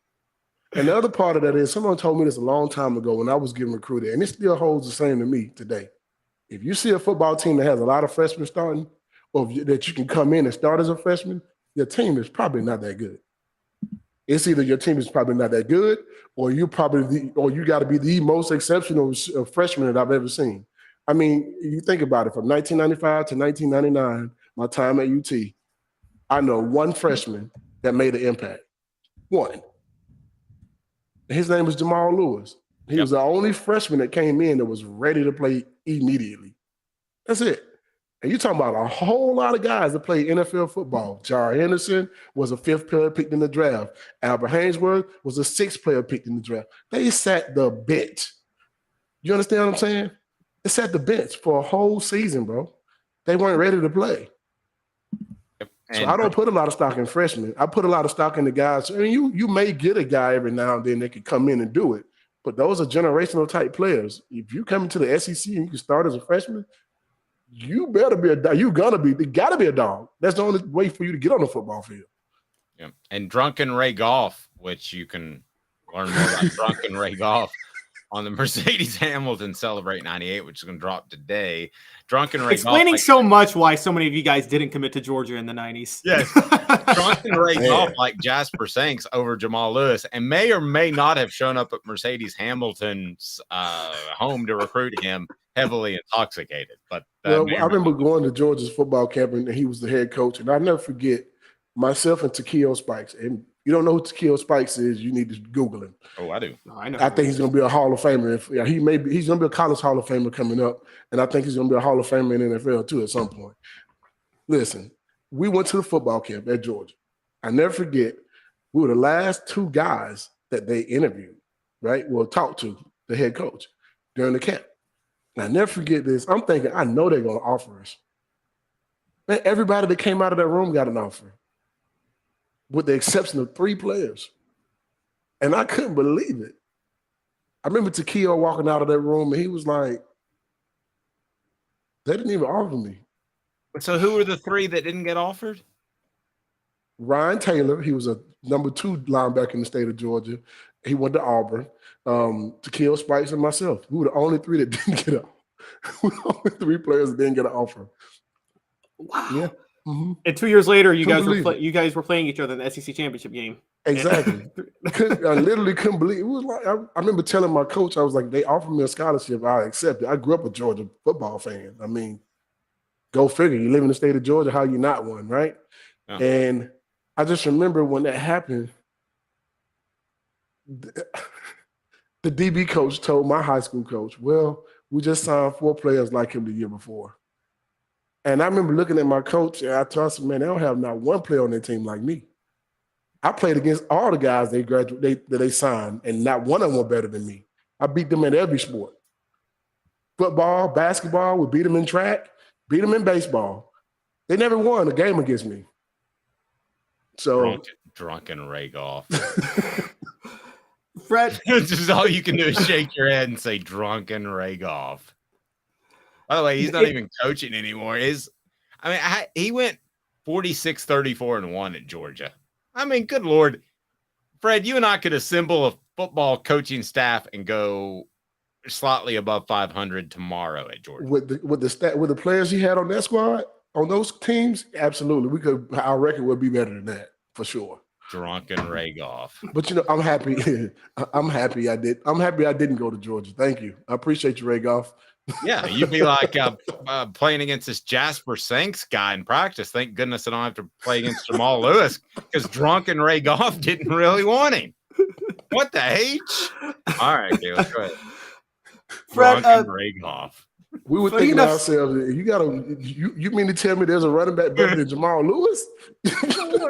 And the other part of that is someone told me this a long time ago when I was getting recruited, and it still holds the same to me today. If you see a football team that has a lot of freshmen starting, or that you can come in and start as a freshman, your team is probably not that good. It's either your team is probably not that good, or you got to be the most exceptional freshman that I've ever seen. I mean, you think about it, from 1995 to 1999, my time at UT, I know one freshman that made an impact. One. His name was Jamal Lewis. He was the only freshman that came in that was ready to play immediately. That's it. And you're talking about a whole lot of guys that played NFL football. Jar Henderson was a 5th player picked in the draft. Albert Haynesworth was a 6th player picked in the draft. They sat the bench. You understand what I'm saying? They sat the bench for a whole season, bro. They weren't ready to play. So I don't put a lot of stock in freshmen. I put a lot of stock in the guys. I mean, you may get a guy every now and then that can come in and do it, but those are generational type players. If you come into the SEC and you can start as a freshman, you better be a dog. You gotta be a dog. That's the only way for you to get on the football field. Yeah. And Drunken Ray Golf, which you can learn more about Drunken Ray Golf on the Mercedes Hamilton Celebrate 98, which is going to drop today. Drunken Ray explaining Golf, so much why so many of you guys didn't commit to Georgia in the 90s. Yes. Drunken Ray Golf, like Jasper Sanks over Jamal Lewis, and may or may not have shown up at Mercedes Hamilton's home to recruit him, heavily intoxicated. But I remember going to Georgia's football camp, and he was the head coach. And I'll never forget myself and Takeo Spikes. And you don't know who Takeo Spikes is, you need to Google him. Oh, I do. I know. I think he's going to be a Hall of Famer. He's going to be a college Hall of Famer coming up, and I think he's going to be a Hall of Famer in the NFL too at some point. Listen, we went to the football camp at Georgia. I never forget, we were the last 2 guys that they interviewed, right? Well, talked to the head coach during the camp. And I never forget this. I'm thinking, I know they're going to offer us. Man, everybody that came out of that room got an offer, with the exception of 3 players. And I couldn't believe it. I remember Takeo walking out of that room, and he was like, They didn't even offer me. So who were the 3 that didn't get offered? Ryan Taylor, he was a number 2 linebacker in the state of Georgia. He went to Auburn. Takeo Spikes and myself. We were the only 3 that didn't get we were the only 3 players that didn't get an offer. Wow. Yeah. Mm-hmm. And 2 years later, you Couldn't guys were playing each other in the SEC championship game. Exactly. I literally couldn't believe it. Was like I remember telling my coach, I was like, they offered me a scholarship, I accepted. I grew up a Georgia football fan. I mean, go figure. You live in the state of Georgia, how you not one, right? Yeah. And I just remember when that happened, the DB coach told my high school coach, well, we just signed 4 players like him the year before. And I remember looking at my coach, and I told him, man, they don't have not one player on their team like me. I played against all the guys that they signed, and not one of them were better than me. I beat them in every sport. Football, basketball, we beat them in track, beat them in baseball. They never won a game against me. So drunken Ray Goff. Fred, this is all you can do is shake your head and say drunken Ray Goff. By the way, he's not even coaching anymore. He went 46-34-1 at Georgia. I mean, good Lord. Fred, you and I could assemble a football coaching staff and go slightly above 500 tomorrow at Georgia. With the players he had on that squad, on those teams, absolutely. Our record would be better than that, for sure. Drunken Ray Goff. But I'm happy. I'm happy I didn't go to Georgia. Thank you. I appreciate you, Ray Goff. Yeah, you'd be like playing against this Jasper Sanks guy in practice. Thank goodness I don't have to play against Jamal Lewis because drunken Ray Goff didn't really want him. What the H? All right, Caleb, go ahead. Fred, drunken Ray Goff. We were thinking to ourselves, you mean to tell me there's a running back better than Jamal Lewis?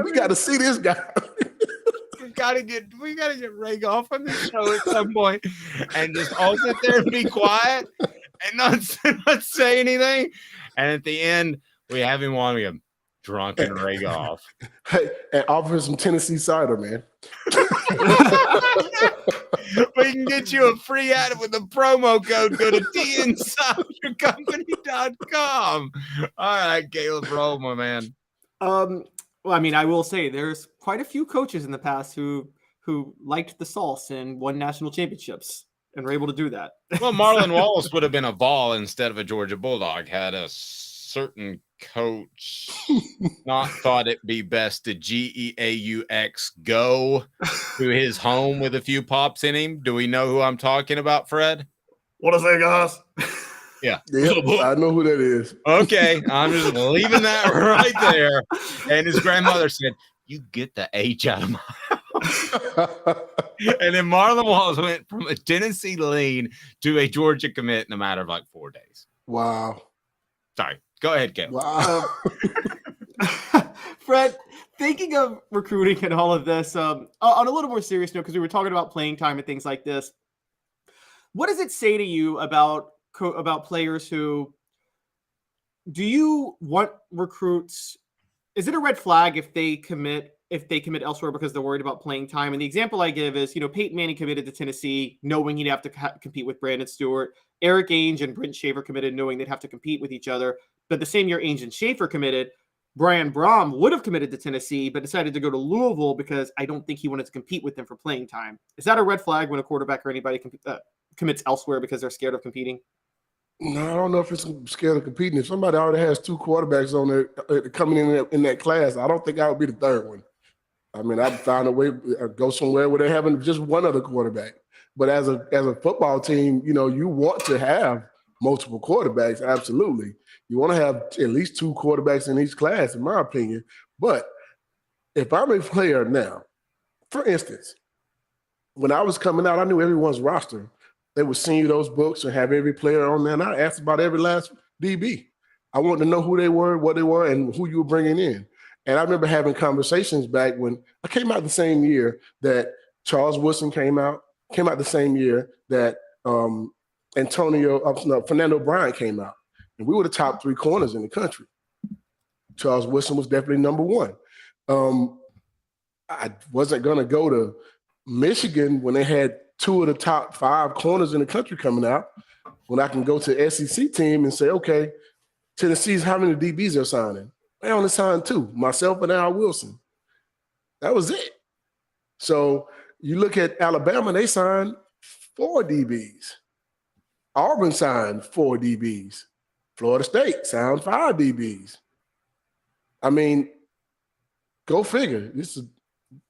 We got to see this guy. We gotta get Ray Goff on the show at some point and just all sit there and be quiet and not say anything. And at the end, we have him on him, drunken Ray Goff. Hey, and offer him some Tennessee cider, man. We can get you a free ad with a promo code. Go to tnsideyourcompany.com. All right, Caleb, roll, my man. Well, I mean, I will say there's quite a few coaches in the past who liked the sauce and won national championships and were able to do that. Well, Marlon Wallace would have been a Vol instead of a Georgia Bulldog had a certain coach not thought it'd be best to GEAUX go to his home with a few pops in him. Do we know who I'm talking about, Fred? What is that, guys? Yeah. I know who that is. Okay. I'm just leaving that right there. And his grandmother said, you get the H out of my house. And then Marlon Wallace went from a Tennessee lean to a Georgia commit in a matter of like 4 days. Wow. Sorry. Go ahead, Ken. Wow. Fred, thinking of recruiting and all of this, on a little more serious note, because we were talking about playing time and things like this, what does it say to you about players who do you want recruits? Is it a red flag if they commit elsewhere because they're worried about playing time? And the example I give is, Peyton Manning committed to Tennessee knowing he'd have to compete with Brandon Stewart. Eric Ainge and Brent Schaefer committed knowing they'd have to compete with each other. But the same year Ainge and Schaefer committed, Brian Brom would have committed to Tennessee, but decided to go to Louisville because I don't think he wanted to compete with them for playing time. Is that a red flag when a quarterback or anybody commits elsewhere because they're scared of competing? No, I don't know if it's scared of competing. If somebody already has 2 quarterbacks on there coming in that class, I don't think I would be the third one. I mean, I'd find a way to go somewhere where they're having just one other quarterback. But as a football team, you want to have multiple quarterbacks, absolutely. You want to have at least 2 quarterbacks in each class, in my opinion. But if I'm a player now, for instance, when I was coming out, I knew everyone's roster. They would send you those books and have every player on there. And I asked about every last DB. I wanted to know who they were, what they were, and who you were bringing in. And I remember having conversations back when I came out the same year that Charles Woodson came out the same year that Fernando Bryant came out. And we were the top 3 corners in the country. Charles Woodson was definitely number 1. I wasn't going to go to Michigan when they had 2 of the top 5 corners in the country coming out, when I can go to the SEC team and say, okay, Tennessee's how many DBs they're signing. They only signed 2, myself and Al Wilson. That was it. So you look at Alabama, they signed 4 DBs. Auburn signed 4 DBs. Florida State signed 5 DBs. I mean, go figure. This is a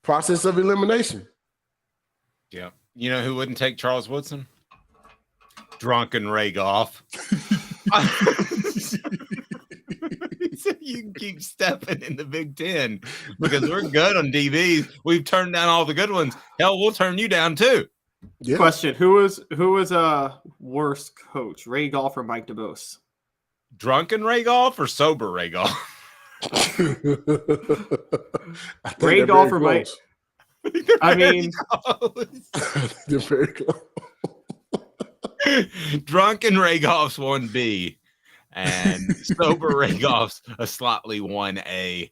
process of elimination. Yeah. You know who wouldn't take Charles Woodson? Drunken Ray Goff. You can keep stepping in the Big Ten because we're good on DBs. We've turned down all the good ones. Hell, we'll turn you down too. Yeah. Question: Who was a worse coach, Ray Goff or Mike DeBose? Drunken Ray Goff or sober Ray Goff? Ray Goff or Mike? I mean, they're very close. Drunken Ray Goff's 1B. And sober Ray Goff's a slightly 1A.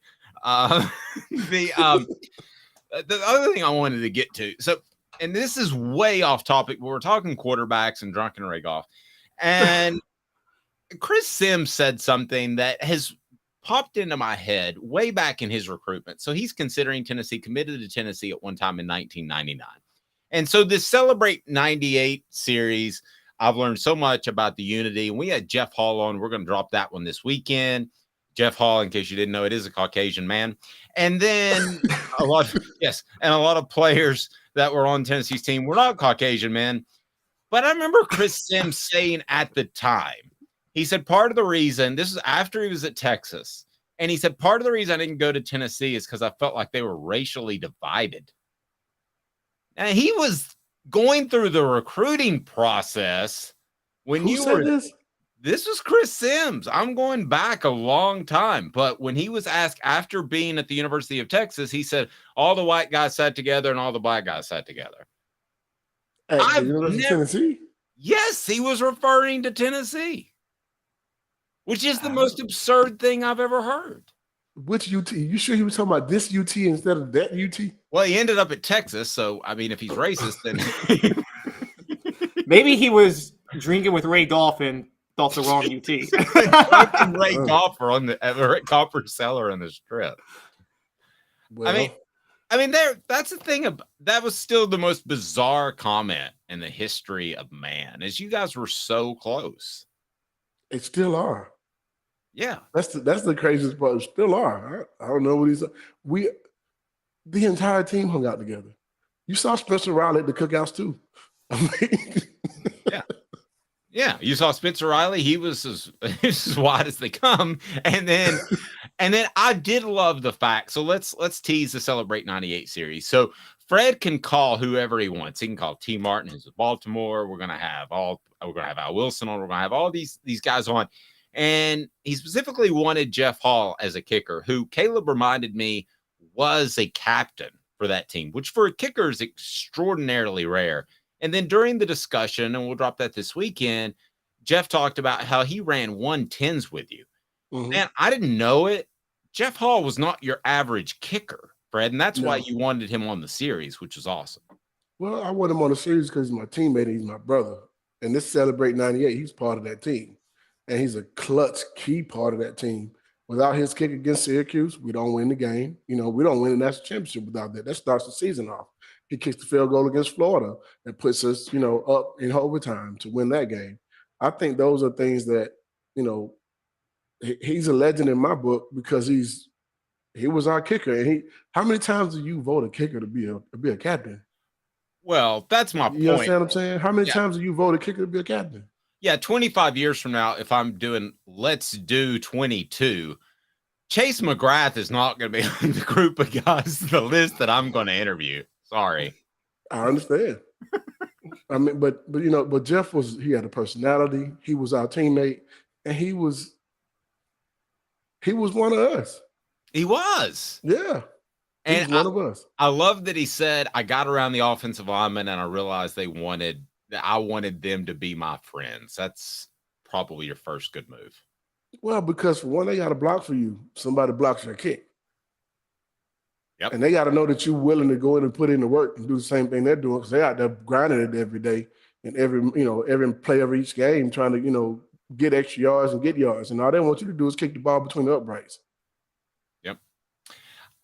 The other thing I wanted to get to, so, and this is way off topic, but we're talking quarterbacks and Drunken Ray Goff. And Chris Sims said something that has popped into my head way back in his recruitment. So he's considering Tennessee, committed to Tennessee at one time in 1999. And so this Celebrate 98 series, I've learned so much about the unity. And we had Jeff Hall on. We're going to drop that one this weekend. Jeff Hall, in case you didn't know, it is a Caucasian man. And then a lot of players that were on Tennessee's team were not Caucasian men. But I remember Chris Sims saying at the time, he said part of the reason, this is after he was at Texas, and he said part of the reason I didn't go to Tennessee is because I felt like they were racially divided. And he was going through the recruiting process when Who you said were this was Chris Sims. I'm going back a long time, but when he was asked after being at the University of Texas, he said all the white guys sat together and all the black guys sat together. At the University of Tennessee? Yes, he was referring to Tennessee, which is the most absurd thing I've ever heard. Which UT? You sure he was talking about this UT instead of that UT? Well, he ended up at Texas, so I mean, if he's racist, then maybe he was drinking with Ray Goff and thought the wrong UT. Ray Golfer on the Ray Golfer seller on the strip. Well, I mean, that's the thing. That was still the most bizarre comment in the history of man, is you guys were so close. It still are. Yeah, that's the craziest part. Still are. I don't know what he's. The entire team hung out together. You saw Spencer Riley at the cookouts too. I mean, yeah. You saw Spencer Riley. He was as wide as they come. And then I did love the fact. So let's tease the Celebrate 98 series. So Fred can call whoever he wants. He can call T. Martin, who's at Baltimore. We're gonna have Al Wilson on. We're gonna have all these guys on. And he specifically wanted Jeff Hall as a kicker, who Caleb reminded me was a captain for that team, which for a kicker is extraordinarily rare. And then during the discussion, and we'll drop that this weekend, Jeff talked about how he ran 110s with you. Mm-hmm. Man, I didn't know it. Jeff Hall was not your average kicker, Fred, and that's why you wanted him on the series, which was awesome. Well, I want him on the series because he's my teammate and he's my brother. And this Celebrate 98, he's part of that team. And he's a clutch, key part of that team. Without his kick against Syracuse, we don't win the game. We don't win the national championship without that. That starts the season off. He kicks the field goal against Florida that puts us, up in overtime to win that game. I think those are things that, he's a legend in my book because he was our kicker. And how many times do you vote a kicker to be a captain? Well, that's my point. You understand what I'm saying? How many times do you vote a kicker to be a captain? Yeah, 25 years from now, if I'm doing Let's Do 22, Chase McGrath is not going to be on the group of guys, the list that I'm going to interview. Sorry. I understand. I mean, but Jeff he had a personality. He was our teammate, and he was one of us. He was. Yeah. And one of us. I love that he said, I got around the offensive linemen and I realized I wanted them to be my friends. That's probably your first good move. Well, because for one, they got to block for you. Somebody blocks your kick. Yep. And they got to know that you're willing to go in and put in the work and do the same thing they're doing because they're out there grinding it every day and every play of each game, trying to, get extra yards and get yards. And all they want you to do is kick the ball between the uprights. Yep.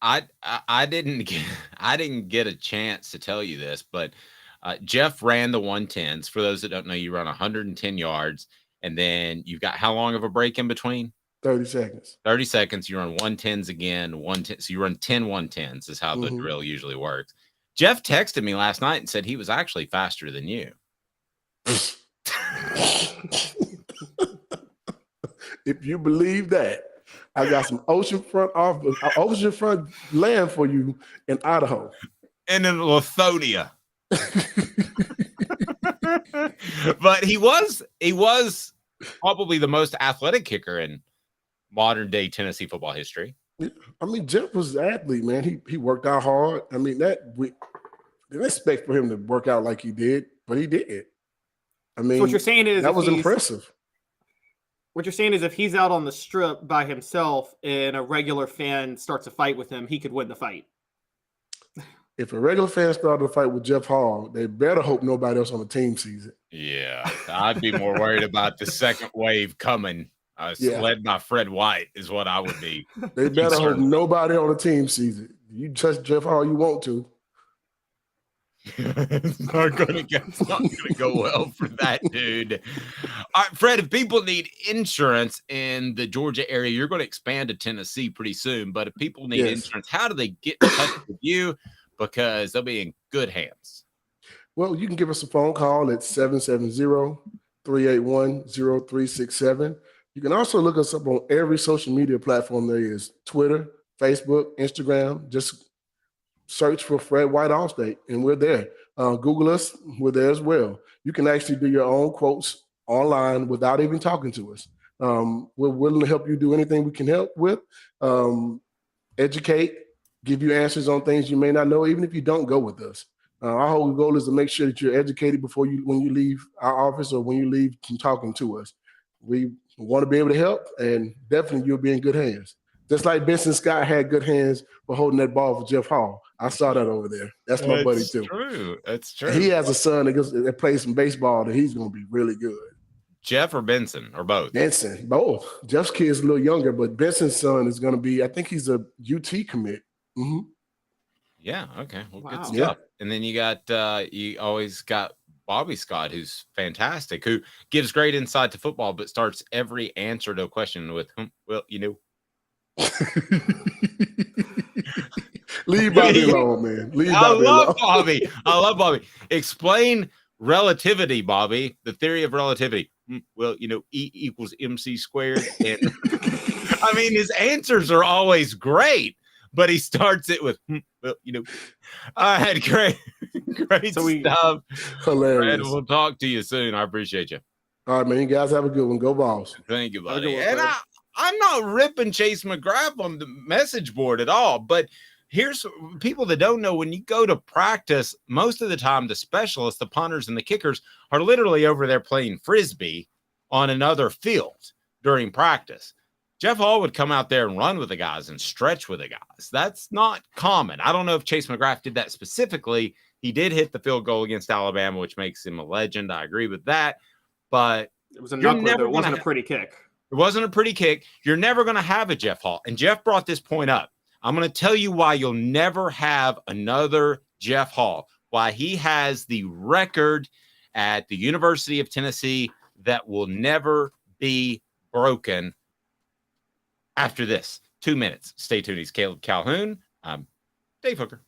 I didn't get a chance to tell you this, but Jeff ran the 110s. For those that don't know, you run 110 yards, and then you've got how long of a break in between? 30 seconds. 30 seconds. You run 110s again, 110. So you run 10 110s is how the drill usually works. Jeff texted me last night and said he was actually faster than you. If you believe that, I got some oceanfront land for you in Idaho. And in Lithonia. But he was probably the most athletic kicker in modern day Tennessee football history. I mean, Jeff was an athlete, man. He worked out hard. I mean, we didn't expect for him to work out like he did, but he did. I mean, so what you're saying is that was impressive. What you're saying is if he's out on the strip by himself and a regular fan starts a fight with him, he could win the fight. If a regular fan started a fight with Jeff Hall, they better hope nobody else on the team sees it. Yeah, I'd be more worried about the second wave coming. Led by Fred White is what I would be. They better hope nobody on the team sees it. You touch Jeff Hall, you want to. It's not going to go well for that dude. All right, Fred, if people need insurance in the Georgia area, you're going to expand to Tennessee pretty soon. But if people need insurance, how do they get in touch with you? Because they'll be in good hands. Well, you can give us a phone call at 770-381-0367. You can also look us up on every social media platform there is: Twitter, Facebook, Instagram. Just search for Fred White Allstate, and we're there. Google us, we're there as well. You can actually do your own quotes online without even talking to us. We're willing to help you do anything we can help with, educate, give you answers on things you may not know, even if you don't go with us. Our whole goal is to make sure that you're educated when you leave our office or when you leave from talking to us. We want to be able to help, and definitely you'll be in good hands. Just like Benson Scott had good hands for holding that ball for Jeff Hall. I saw that over there. That's my buddy too. That's true. He has a son that plays some baseball that he's going to be really good. Jeff or Benson or both? Benson, both. Jeff's kid's a little younger, but Benson's son is going to be, I think he's a UT commit. Mm-hmm. Yeah. Okay. Well, good stuff. Yeah. And then you always got Bobby Scott, who's fantastic, who gives great insight to football, but starts every answer to a question with, well, you know. Leave Bobby alone, man. I love Bobby. Explain relativity, Bobby. The theory of relativity. Well, you know, E equals MC squared. And I mean, his answers are always great, but he starts it with, well, you know. I had great stuff. Hilarious. And we'll talk to you soon. I appreciate you. All right, man. You guys have a good one. Go Vols. Thank you, buddy. And I'm not ripping Chase McGrath on the message board at all, but here's people that don't know: when you go to practice, most of the time the specialists, the punters and the kickers, are literally over there playing Frisbee on another field during practice. Jeff Hall would come out there and run with the guys and stretch with the guys. That's not common. I don't know if Chase McGrath did that specifically. He did hit the field goal against Alabama, which makes him a legend. I agree with that. But it was a knuckler, though. It wasn't a pretty kick. It wasn't a pretty kick. You're never going to have a Jeff Hall. And Jeff brought this point up. I'm going to tell you why you'll never have another Jeff Hall, why he has the record at the University of Tennessee that will never be broken after this. 2 minutes. Stay tuned. He's Caleb Calhoun. I'm Dave Hooker.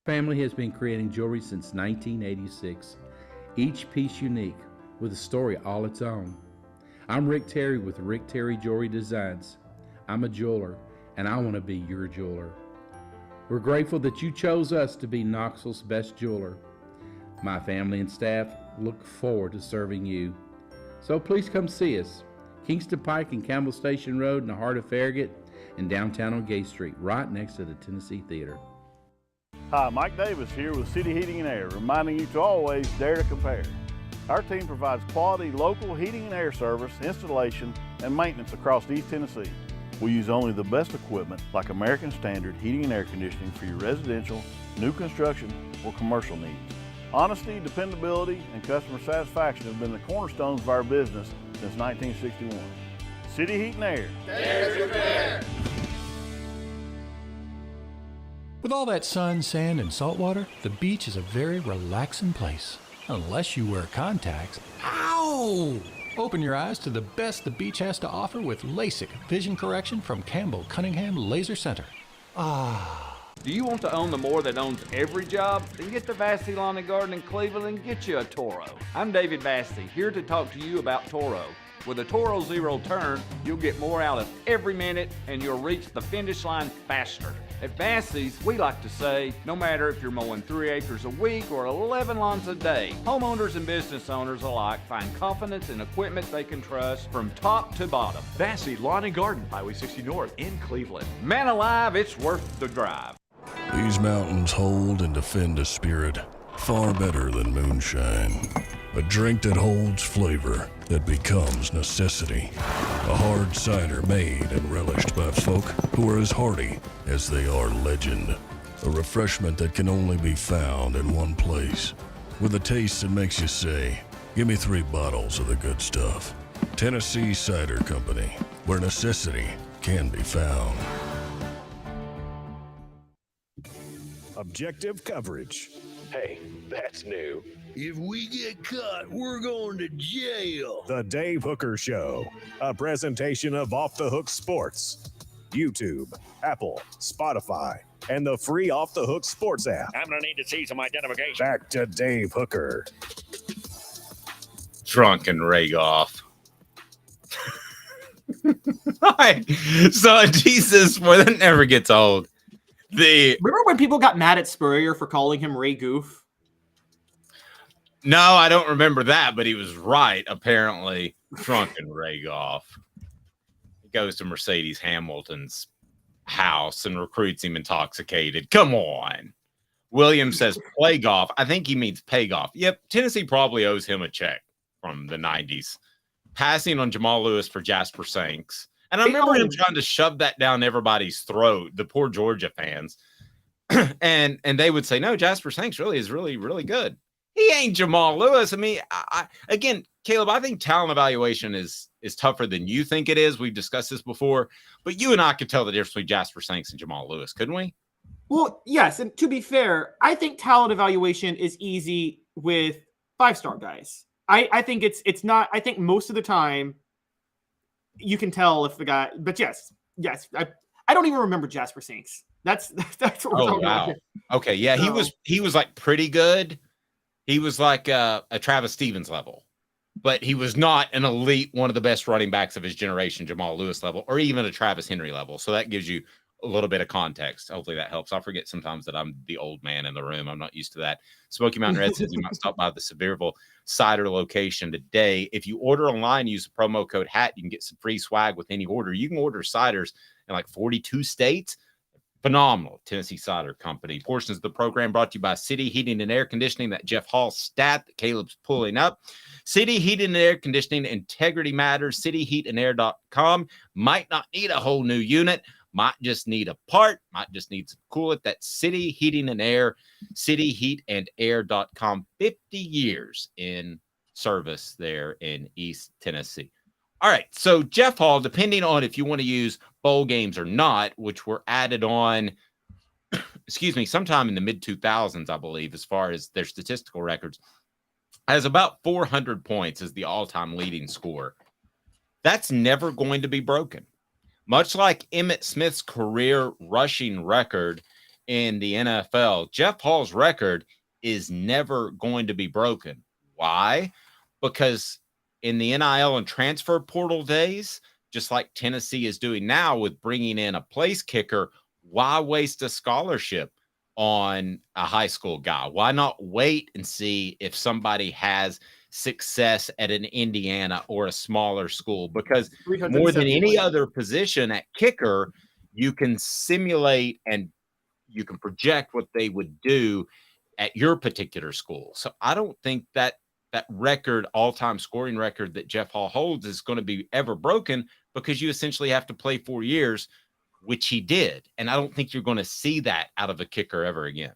Family has been creating jewelry since 1986, each piece unique with a story all its own. I'm Rick Terry with Rick Terry Jewelry Designs. I'm a jeweler, and I want to be your jeweler. We're grateful that you chose us to be Knoxville's best jeweler. My family and staff look forward to serving you. So please come see us. Kingston Pike and Campbell Station Road in the heart of Farragut, and downtown on Gay Street, right next to the Tennessee Theater. Hi, Mike Davis here with City Heating and Air, reminding you to always dare to compare. Our team provides quality local heating and air service, installation, and maintenance across East Tennessee. We use only the best equipment like American Standard heating and air conditioning for your residential, new construction, or commercial needs. Honesty, dependability, and customer satisfaction have been the cornerstones of our business since 1961. City Heat and Air. There's your pair. With all that sun, sand, and salt water, the beach is a very relaxing place. Unless you wear contacts. Ow! Open your eyes to the best the beach has to offer with LASIK vision correction from Campbell Cunningham Laser Center. Ah. Do you want to own the more that owns every job? Then get to Vassy Lawn and Garden in Cleveland and get you a Toro. I'm David Vassy, here to talk to you about Toro. With a Toro Zero Turn, you'll get more out of every minute and you'll reach the finish line faster. At Vassy's, we like to say, no matter if you're mowing 3 acres a week or 11 lawns a day, homeowners and business owners alike find confidence in equipment they can trust from top to bottom. Vassy Lawn and Garden, Highway 60 North in Cleveland. Man alive, it's worth the drive. These mountains hold and defend a spirit far better than moonshine. A drink that holds flavor that becomes necessity. A hard cider made and relished by folk who are as hearty as they are legend. A refreshment that can only be found in one place. With a taste that makes you say, give me 3 bottles of the good stuff. Tennessee Cider Company, where necessity can be found. Objective coverage. Hey, that's new. If we get caught, we're going to jail. The Dave Hooker Show, a presentation of Off the Hook Sports. YouTube, Apple, Spotify, and the free Off the Hook Sports app. I'm going to need to see some identification. Back to Dave Hooker. Drunken Ragoff. So Jesus, boy, that never gets old. Remember when people got mad at Spurrier for calling him Ray Goof? No, I don't remember that, but he was right, apparently. Drunken Ragoff. He goes to Mercedes Hamilton's house and recruits him intoxicated. Come on. Williams says play golf. I think he means pay golf. Yep, Tennessee probably owes him a check from the 90s. Passing on Jamal Lewis for Jasper Sanks. And I remember him trying to shove that down everybody's throat, the poor Georgia fans. and they would say, no, Jasper Sanks really is really, really good. He ain't Jamal Lewis. I mean, again, Caleb, I think talent evaluation is tougher than you think it is. We've discussed this before, but you and I could tell the difference between Jasper Sanks and Jamal Lewis, couldn't we? Well, yes. And to be fair, I think talent evaluation is easy with 5-star guys. I think it's not. I think most of the time you can tell if the guy. But yes. I don't even remember Jasper Sanks. That's what we're talking about. Okay, yeah, he was like pretty good. He was like a Travis Stevens level, but he was not an elite, one of the best running backs of his generation, Jamal Lewis level, or even a Travis Henry level. So that gives you a little bit of context. Hopefully that helps. I forget sometimes that I'm the old man in the room. I'm not used to that. Smoky Mountain Red says you might stop by the Sevierville cider location today. If you order online, use the promo code HAT, you can get some free swag with any order. You can order ciders in like 42 states. Phenomenal. Tennessee Cider Company. Portions of the program brought to you by City Heating and Air Conditioning. That Jeff Hall stat that Caleb's pulling up. City Heating and Air Conditioning. Integrity matters. CityHeatandAir.com. Might not need a whole new unit. Might just need a part. Might just need some coolant. That's City Heating and Air. CityHeatandAir.com. 50 years in service there in East Tennessee. All right, so Jeff Hall, depending on if you want to use bowl games or not, which were added on, sometime in the mid-2000s, I believe, as far as their statistical records, has about 400 points as the all-time leading scorer. That's never going to be broken. Much like Emmitt Smith's career rushing record in the NFL, Jeff Hall's record is never going to be broken. Why? Because in the NIL and transfer portal days, just like Tennessee is doing now with bringing in a place kicker, why waste a scholarship on a high school guy? Why not wait and see if somebody has success at an Indiana or a smaller school? Because more than any other position at kicker, you can simulate and you can project what they would do at your particular school. So I don't think that record, all-time scoring record that Jeff Hall holds is going to be ever broken, because you essentially have to play 4 years, which he did. And I don't think you're going to see that out of a kicker ever again.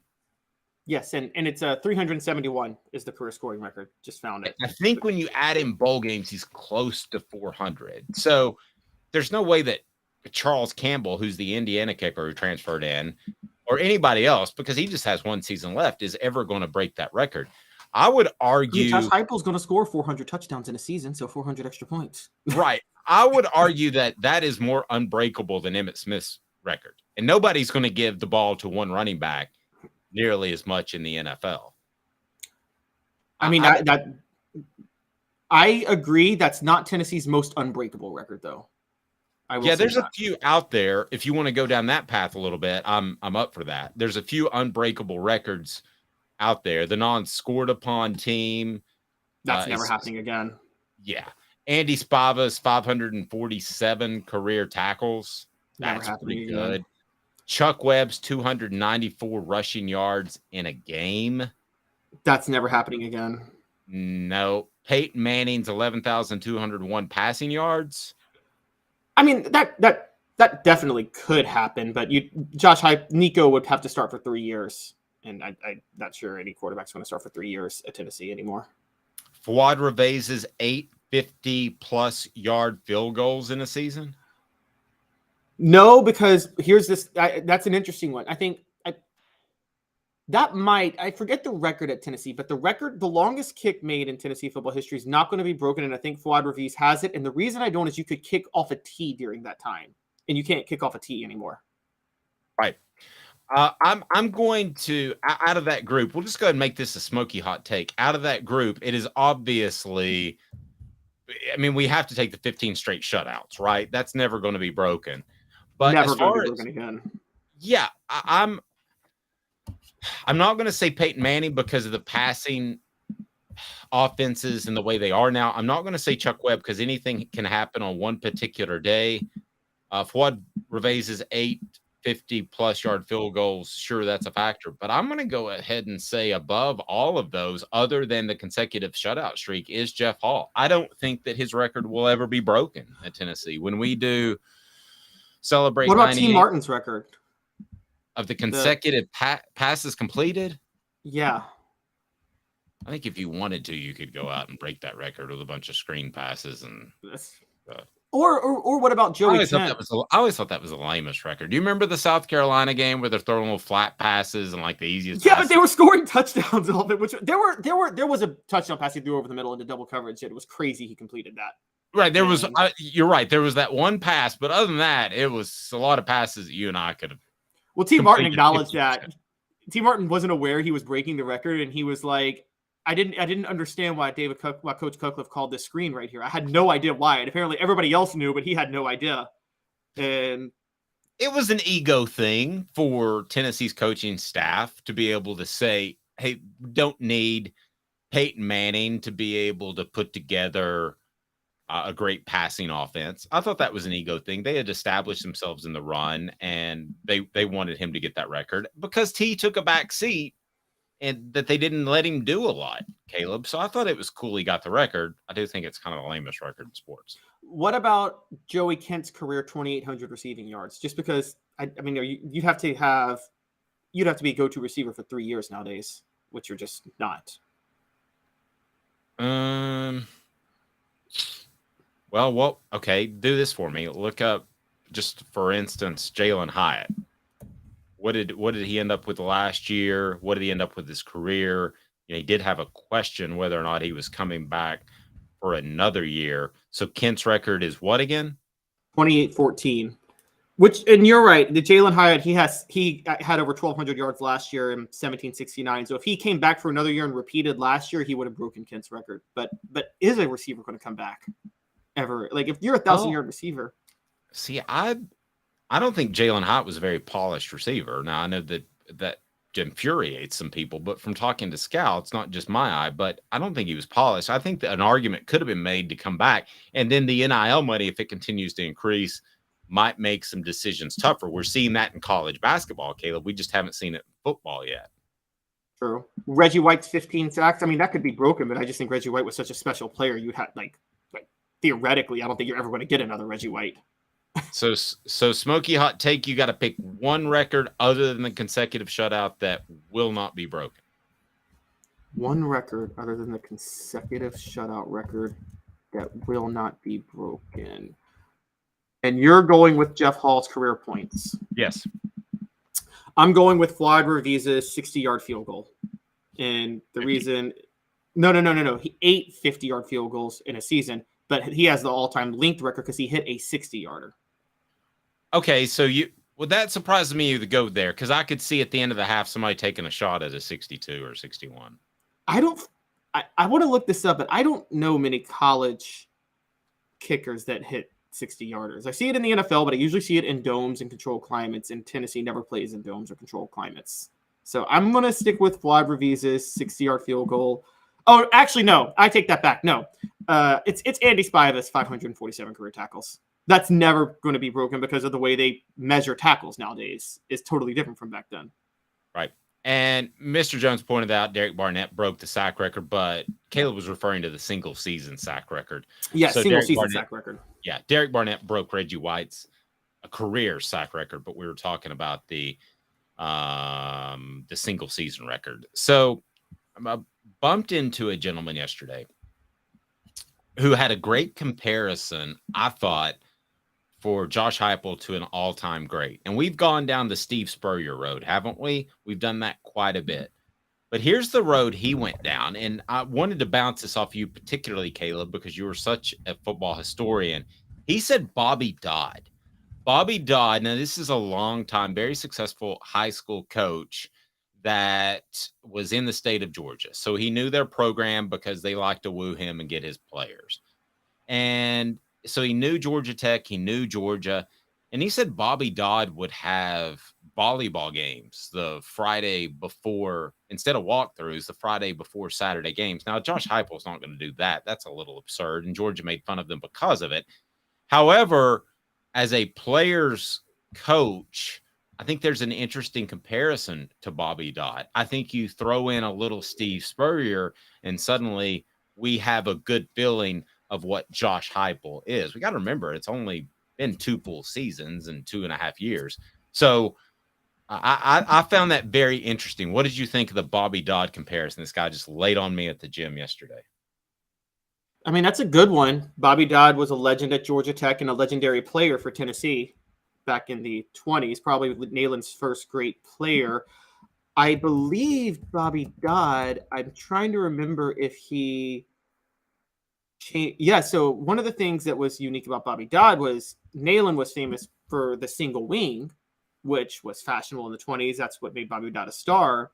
Yes, and it's 371 is the career scoring record. Just found it. I think when you add in bowl games, he's close to 400. So there's no way that Charles Campbell, who's the Indiana kicker who transferred in, or anybody else, because he just has one season left, is ever going to break that record. I would argue Josh Heupel's going to score 400 touchdowns in a season, so 400 extra points. Right. I would argue that is more unbreakable than Emmitt Smith's record. And nobody's going to give the ball to one running back nearly as much in the NFL. I mean, I agree. That's not Tennessee's most unbreakable record, though. There's a few out there. If you want to go down that path a little bit, I'm up for that. There's a few unbreakable records out there. The non-scored upon team. That's never happening again. Yeah. Andy Spava's 547 career tackles. That's pretty good. Again. Chuck Webb's 294 rushing yards in a game. That's never happening again. No. Peyton Manning's 11,201 passing yards. I mean, that definitely could happen, but Nico would have to start for 3 years. And I'm not sure any quarterback's going to start for 3 years at Tennessee anymore. Fuad Revaiz's 850-plus yard field goals in a season? No, because here's this. That's an interesting one. I think I forget the record at Tennessee, but the longest kick made in Tennessee football history is not going to be broken, and I think Fuad Reveiz has it. And the reason I don't is you could kick off a tee during that time, and you can't kick off a tee anymore. Right. I'm going to, out of that group, we'll just go ahead and make this a smoky hot take. Out of that group, it is obviously, I mean, we have to take the 15 straight shutouts, right? That's never going to be broken. But never going to be broken again. Yeah, I'm not going to say Peyton Manning because of the passing offenses and the way they are now. I'm not going to say Chuck Webb because anything can happen on one particular day. Fuad Revaiz's 850-plus yard field goals, sure, that's a factor. But I'm going to go ahead and say above all of those, other than the consecutive shutout streak, is Jeff Hall. I don't think that his record will ever be broken at Tennessee. When we do celebrate, what about T. Martin's record? Of the consecutive passes completed? Yeah. I think if you wanted to, you could go out and break that record with a bunch of screen passes and or what about Joey Kent? I always thought that was the lamest record. Do you remember the South Carolina game where they're throwing little flat passes and like the easiest passes? But they were scoring touchdowns all of it, which there was a touchdown pass he threw over the middle into double coverage. It was crazy he completed that. Right. There was you're right. There was that one pass, but other than that, it was a lot of passes that you and I could have. Well, T. Martin acknowledged that. T. Martin wasn't aware he was breaking the record, and he was like, I didn't understand why Coach Cutcliffe called this screen right here. I had no idea why. And apparently everybody else knew, but he had no idea. And it was an ego thing for Tennessee's coaching staff to be able to say, hey, we don't need Peyton Manning to be able to put together a great passing offense. I thought that was an ego thing. They had established themselves in the run, and they wanted him to get that record because T took a back seat and that they didn't let him do a lot, Caleb. So I thought it was cool he got the record. I do think it's kind of the lamest record in sports. What about Joey Kent's career 2,800 receiving yards? Just because, I mean, you'd have to be a go-to receiver for 3 years nowadays, which you're just not. Well, okay. Do this for me. Look up, just for instance, Jalen Hyatt. What did he end up with last year? What did he end up with his career? He did have a question whether or not he was coming back for another year. So Kent's record is what again? 28-14. And you're right. The Jalen Hyatt, he had over 1,200 yards last year in 1769. So if he came back for another year and repeated last year, he would have broken Kent's record. But is a receiver going to come back ever? Like if you're a 1,000-yard receiver. See, I don't think Jalen Hyatt was a very polished receiver. Now, I know that infuriates some people, but from talking to scouts, not just my eye, but I don't think he was polished. I think that an argument could have been made to come back. And then the NIL money, if it continues to increase, might make some decisions tougher. We're seeing that in college basketball, Caleb. We just haven't seen it in football yet. True. Reggie White's 15 sacks. I mean, that could be broken, but I just think Reggie White was such a special player. You had like theoretically, I don't think you're ever going to get another Reggie White. So smoky hot take, you got to pick one record other than the consecutive shutout that will not be broken. One record other than the consecutive shutout record that will not be broken. And you're going with Jeff Hall's career points. Yes. I'm going with Vlad Revisa's 60-yard field goal. And the reason... No. He 8 50-yard field goals in a season, but he has the all-time length record because he hit a 60-yarder. Okay, so that surprises me to go there because I could see at the end of the half somebody taking a shot at a 62 or 61. I want to look this up, but I don't know many college kickers that hit 60-yarders. I see it in the NFL, but I usually see it in domes and controlled climates, and Tennessee never plays in domes or controlled climates. So I'm going to stick with Vlad Revisa's 60-yard field goal. Oh, actually, no. I take that back. No. It's Andy Spivak's 547 career tackles. That's never going to be broken because of the way they measure tackles nowadays. Is totally different from back then. Right. And Mr. Jones pointed out Derek Barnett broke the sack record, but Caleb was referring to the single season sack record. Yeah, so single season sack record. Yeah, Derek Barnett broke Reggie White's career sack record, but we were talking about the single season record. So I bumped into a gentleman yesterday who had a great comparison, I thought, for Josh Heupel to an all-time great. And we've gone down the Steve Spurrier road, haven't we? We've done that quite a bit. But here's the road he went down. And I wanted to bounce this off you, particularly, Caleb, because you were such a football historian. He said Bobby Dodd. Bobby Dodd, now this is a long time, very successful high school coach that was in the state of Georgia. So he knew their program because they like to woo him and get his players. And so he knew Georgia Tech, he knew Georgia, and he said Bobby Dodd would have volleyball games the Friday before, instead of walkthroughs, the Friday before Saturday games. Now, Josh Heupel's not going to do that. That's a little absurd, and Georgia made fun of them because of it. However, as a player's coach, I think there's an interesting comparison to Bobby Dodd. I think you throw in a little Steve Spurrier, and suddenly we have a good feeling of what Josh Heupel is. We got to remember, it's only been 2 full seasons and 2.5 years. So I found that very interesting. What did you think of the Bobby Dodd comparison? This guy just laid on me at the gym yesterday. I mean, that's a good one. Bobby Dodd was a legend at Georgia Tech and a legendary player for Tennessee back in the 20s, probably Neyland's first great player. I believe Bobby Dodd, I'm trying to remember if he changed. Yeah, so one of the things that was unique about Bobby Dodd was Neyland was famous for the single wing, which was fashionable in the 20s. That's what made Bobby Dodd a star.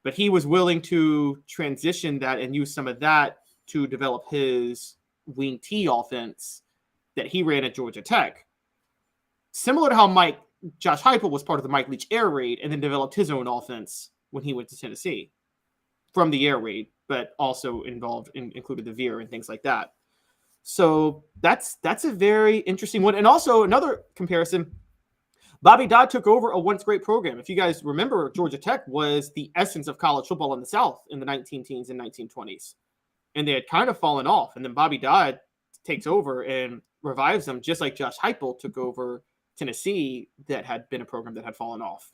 But he was willing to transition that and use some of that to develop his wing T offense that he ran at Georgia Tech. Similar to how Josh Heupel was part of the Mike Leach air raid and then developed his own offense when he went to Tennessee from the air raid, but also included the veer and things like that. So that's a very interesting one. And also another comparison, Bobby Dodd took over a once great program. If you guys remember, Georgia Tech was the essence of college football in the South in the 19-teens and 1920s. And they had kind of fallen off. And then Bobby Dodd takes over and revives them, just like Josh Heupel took over Tennessee that had been a program that had fallen off.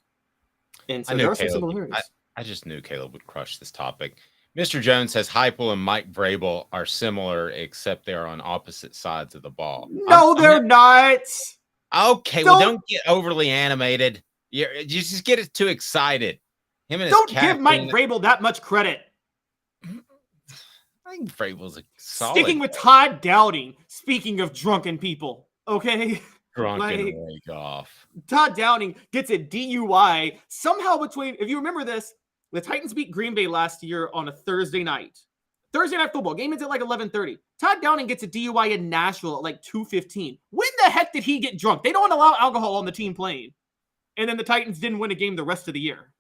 And so there are some similarities. I just knew Caleb would crush this topic. Mr. Jones says Heupel and Mike Vrabel are similar, except they're on opposite sides of the ball. No, they're not. Okay, well, don't get overly animated. You just get too excited. Him and don't his give Mike Vrabel that much credit. I think Vrabel's a solid. Sticking with Todd Downing. Speaking of drunken people, okay. Drunken off. Todd Downing gets a DUI somehow between. If you remember this, the Titans beat Green Bay last year on a Thursday night. Thursday night football game ends at like 11:30. Todd Downing gets a DUI in Nashville at like 2:15. When the heck did he get drunk? They don't allow alcohol on the team playing. And then the Titans didn't win a game the rest of the year.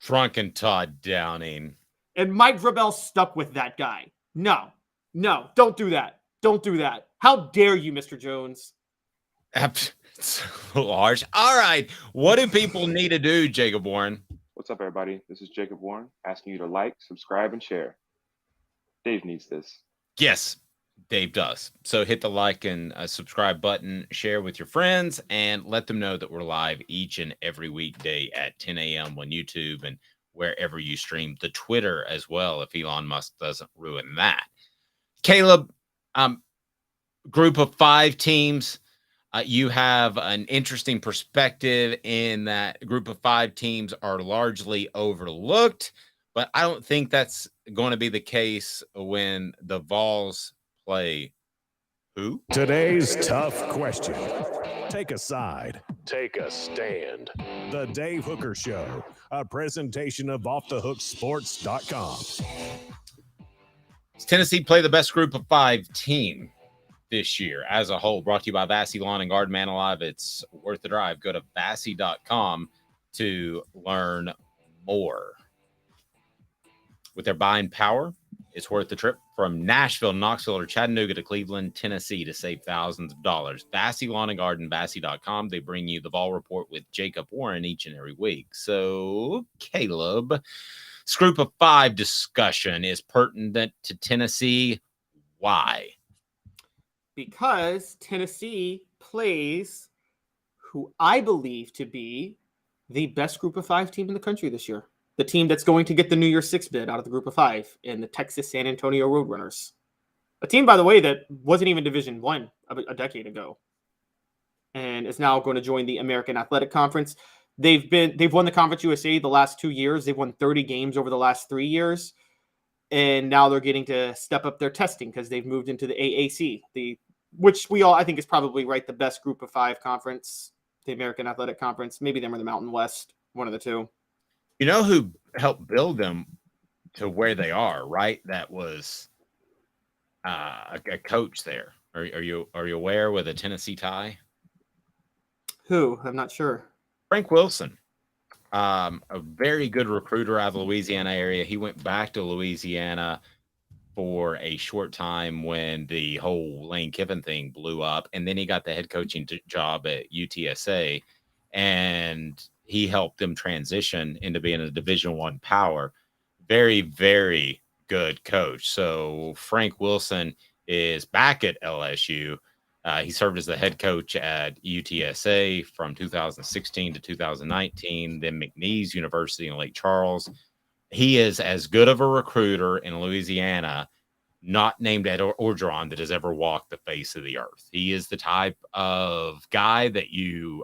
Drunken Todd Downing. And Mike Vrabel stuck with that guy. No, don't do that. Don't do that. How dare you, Mr. Jones? So large. All right. What do people need to do, Jacob Warren? What's up, everybody? This is Jacob Warren asking you to like, subscribe, and share. Dave needs this. Yes, Dave does. So hit the like and subscribe button, share with your friends, and let them know that we're live each and every weekday at 10 a.m. on YouTube. And wherever you stream, the Twitter as well, if Elon Musk doesn't ruin that. Caleb, group of 5 teams. You have an interesting perspective in that group of 5 teams are largely overlooked, but I don't think that's going to be the case when the Vols play who? Today's tough question. Take a side. Take a stand. The Dave Hooker Show, a presentation of offthehooksports.com. Does Tennessee play the best group of 5 team this year as a whole? Brought to you by Vassy Lawn and Garden. Man Alive, it's worth the drive. Go to Vassy.com to learn more. With their buying power, it's worth the trip from Nashville, Knoxville, or Chattanooga to Cleveland, Tennessee to save thousands of dollars. Vassy Lawn and Garden, Vassy.com. They bring you the Vol Report with Jacob Warren each and every week. So, Caleb, this group of 5 discussion is pertinent to Tennessee. Why? Because Tennessee plays who I believe to be the best group of 5 team in the country this year. The team that's going to get the New Year's 6 bid out of the group of 5 in the Texas San Antonio Roadrunners. A team, by the way, that wasn't even Division I a decade ago and is now going to join the American Athletic Conference. They've won the Conference USA the last 2 years. They've won 30 games over the last 3 years. And now they're getting to step up their testing because they've moved into the AAC, which we all, I think, is probably the best group of 5 conference, the American Athletic Conference. Maybe them or the Mountain West, one of the two. You know who helped build them to where they are, right? That was a coach there. Are you aware with a Tennessee tie? Who? I'm not sure. Frank Wilson, a very good recruiter out of the Louisiana area. He went back to Louisiana for a short time when the whole Lane Kiffin thing blew up, and then he got the head coaching job at UTSA, and he helped them transition into being a Division I power. Very, very good coach. So Frank Wilson is back at LSU. He served as the head coach at UTSA from 2016 to 2019, then McNeese University in Lake Charles. He is as good of a recruiter in Louisiana, not named Ed Orgeron, that has ever walked the face of the earth. He is the type of guy that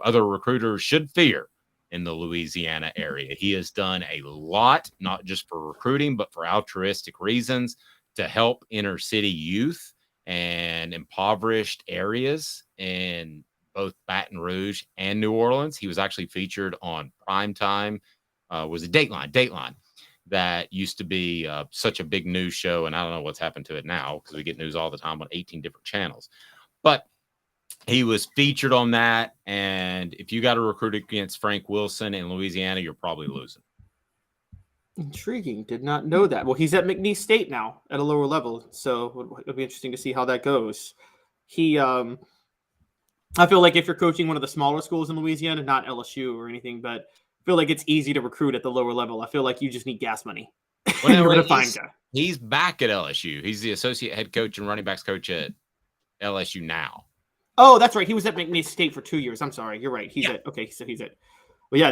other recruiters should fear in the Louisiana area. He has done a lot, not just for recruiting, but for altruistic reasons to help inner city youth and impoverished areas in both Baton Rouge and New Orleans. He was actually featured on Primetime. Was it Dateline? That used to be such a big news show, and I don't know what's happened to it now because we get news all the time on 18 different channels. But he was featured on that, and if you got to recruit against Frank Wilson in Louisiana, you're probably losing. Intriguing. Did not know that. Well, he's at McNeese State now at a lower level, so it'll be interesting to see how that goes. I feel like if you're coaching one of the smaller schools in Louisiana, not LSU or anything, but I feel like it's easy to recruit at the lower level. I feel like you just need gas money. Well, You're going to find guy. He's back at LSU. He's the associate head coach and running backs coach at LSU now. Oh, that's right. He was at McNeese State for 2 years. I'm sorry. You're right. He's at. Well, yeah,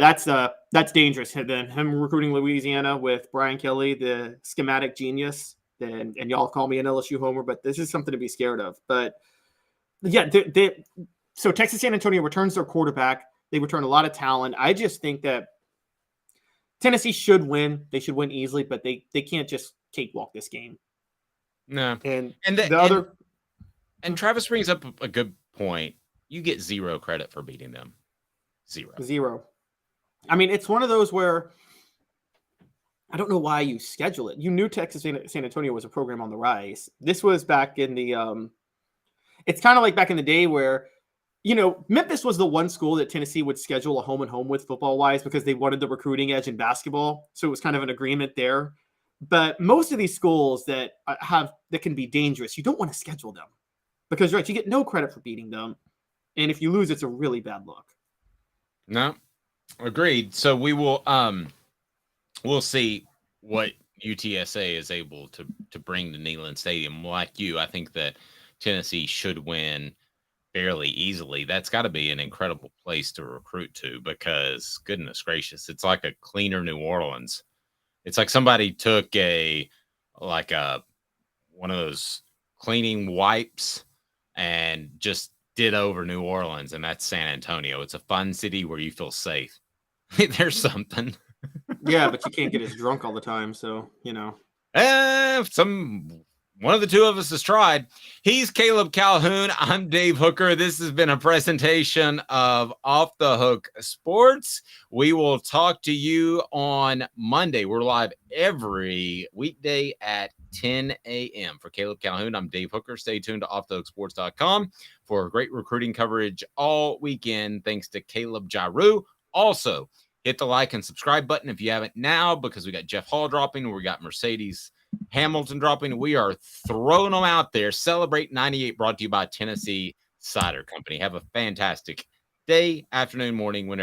that's dangerous. And then him recruiting Louisiana with Brian Kelly, the schematic genius. And y'all call me an LSU homer, but this is something to be scared of. But yeah, so Texas San Antonio returns their quarterback. They return a lot of talent. I just think that Tennessee should win. They should win easily, but they can't just cakewalk this game. No. And Travis brings up a good point. You get zero credit for beating them. Zero. I mean, it's one of those where I don't know why you schedule it. You knew Texas San Antonio was a program on the rise. This was back in the it's kind of like back in the day where, Memphis was the one school that Tennessee would schedule a home and home with football-wise because they wanted the recruiting edge in basketball. So it was kind of an agreement there. But most of these schools that can be dangerous, you don't want to schedule them because, right, you get no credit for beating them. And if you lose, it's a really bad look. No, agreed. So we will we'll see what UTSA is able to bring to Neyland Stadium. Like you, I think that Tennessee should win fairly easily. That's got to be an incredible place to recruit to because, goodness gracious, it's like a cleaner New Orleans It's like somebody took one of those cleaning wipes and just did over New Orleans, and that's San Antonio. It's a fun city where you feel safe. There's something. Yeah, but you can't get as drunk all the time, so you know. One of the two of us has tried. He's Caleb Calhoun. I'm Dave Hooker. This has been a presentation of Off the Hook Sports. We will talk to you on Monday. We're live every weekday at 10 a.m. For Caleb Calhoun, I'm Dave Hooker. Stay tuned to offthehooksports.com for great recruiting coverage all weekend. Thanks to Caleb Giroux. Also, hit the like and subscribe button if you haven't now, because we got Jeff Hall dropping. We got Mercedes Hamilton dropping. We are throwing them out there. Celebrate 98, brought to you by Tennessee Cider Company. Have a fantastic day, afternoon, morning, whenever